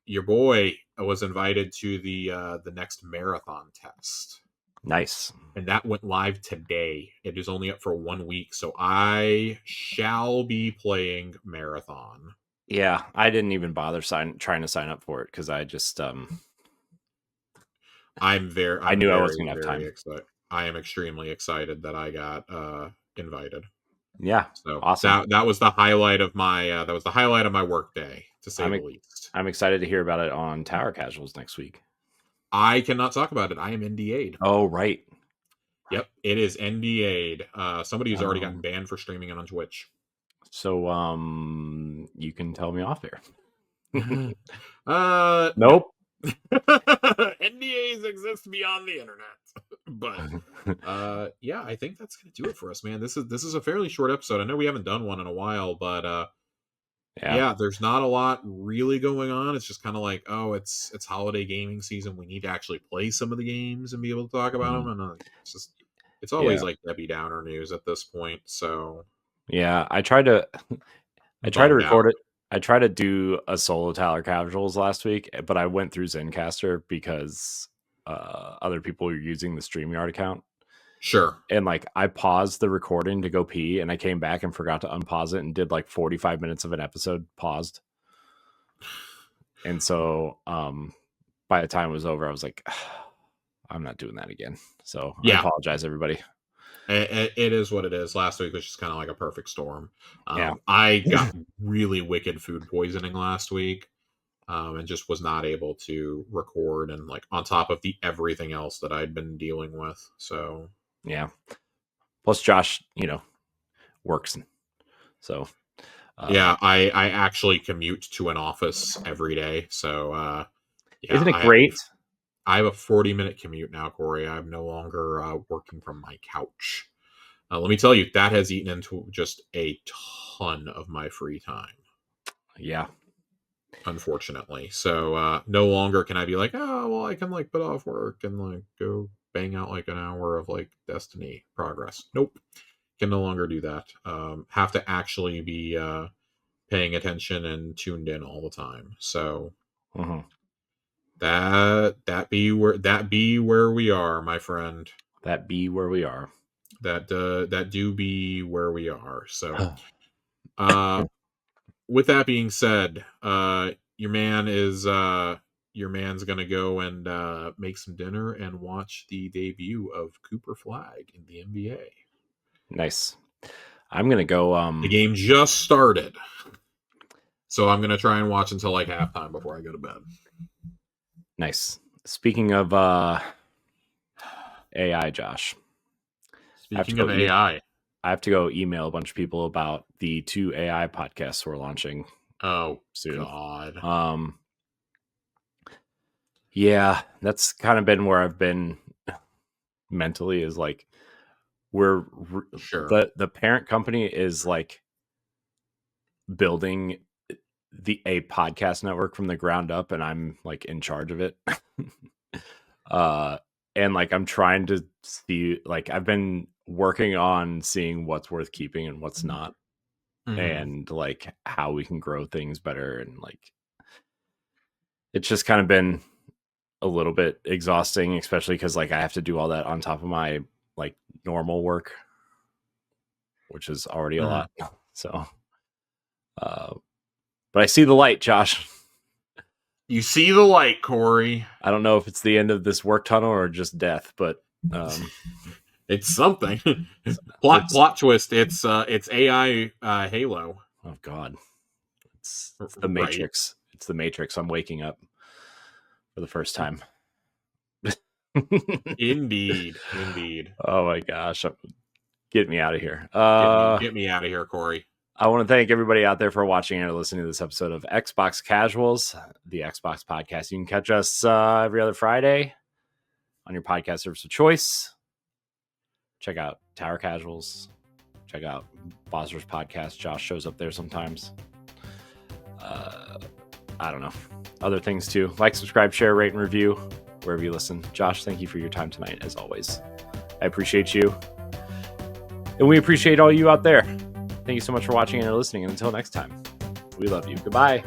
your boy was invited to the next marathon test. Nice. And that went live today. It is only up for 1 week, so I shall be playing Marathon. Yeah, I didn't even bother trying to sign up for it because I just I knew I wasn't gonna have time. Excited. I am extremely excited that I got invited. Yeah, so awesome. That was the highlight of my work day, to say the least. I'm excited to hear about it on Tower Casuals next week. I cannot talk about it. I am NDA'd. Oh, right. Yep, it is NDA'd. Somebody who's already gotten banned for streaming it on Twitch. So, you can tell me off here. Nope. NDAs exist beyond the internet. But yeah, I think that's gonna do it for us, man. This is a fairly short episode. I know we haven't done one in a while, but yeah, there's not a lot really going on. It's just kind of like, oh, it's holiday gaming season. We need to actually play some of the games and be able to talk about them. And it's always like Debbie Downer news at this point. So yeah, I tried to record it. I tried to do a solo Tower Casuals last week, but I went through Zencaster because other people were using the StreamYard account. Sure. And like I paused the recording to go pee, and I came back and forgot to unpause it and did like 45 minutes of an episode paused. And so by the time it was over, I was like, I'm not doing that again. So I apologize, everybody. It is what it is. Last week was just kind of like a perfect storm. I got really wicked food poisoning last week, and just was not able to record, and like on top of everything else that I'd been dealing with. So yeah. Plus Josh, works. So yeah, I actually commute to an office every day. So isn't it great? I have a 40-minute commute now, Corey. I'm no longer working from my couch. Let me tell you, that has eaten into just a ton of my free time. Yeah. Unfortunately. So no longer can I be like, oh, well, I can like put off work and like go bang out like an hour of like Destiny progress. Nope. Can no longer do that. Have to actually be paying attention and tuned in all the time. So that be where we are, my friend. That be where we are. That do be where we are. So with that being said, your man's gonna go and make some dinner and watch the debut of Cooper Flag in the NBA. Nice. I'm gonna go. The game just started, so I'm gonna try and watch until like halftime before I go to bed. Nice. Speaking of AI, Josh. Speaking of AI, I have to go email a bunch of people about the 2 AI podcasts we're launching. Oh, soon. God. Yeah, that's kind of been where I've been mentally, is like we're sure the parent company is like building a podcast network from the ground up, and I'm like in charge of it. And like I'm trying to see, like I've been working on seeing what's worth keeping and what's not, and like how we can grow things better, and like it's just kind of been a little bit exhausting, especially because like I have to do all that on top of my like normal work, which is already a lot. So but I see the light, Josh. You see the light, Corey. I don't know if it's the end of this work tunnel or just death, but it's something. plot twist. It's AI Halo. Oh God, it's the Matrix. It's the Matrix. I'm waking up for the first time. Indeed. Oh my gosh, get me out of here. Get me out of here, Corey. I want to thank everybody out there for watching and listening to this episode of Xbox Casuals, the Xbox podcast. You can catch us every other Friday on your podcast service of choice. Check out Tower Casuals. Check out Bozer's podcast. Josh shows up there sometimes. I don't know. Other things too. Like, subscribe, share, rate, and review wherever you listen. Josh, thank you for your time tonight, as always. I appreciate you. And we appreciate all you out there. Thank you so much for watching and listening. And until next time, we love you. Goodbye.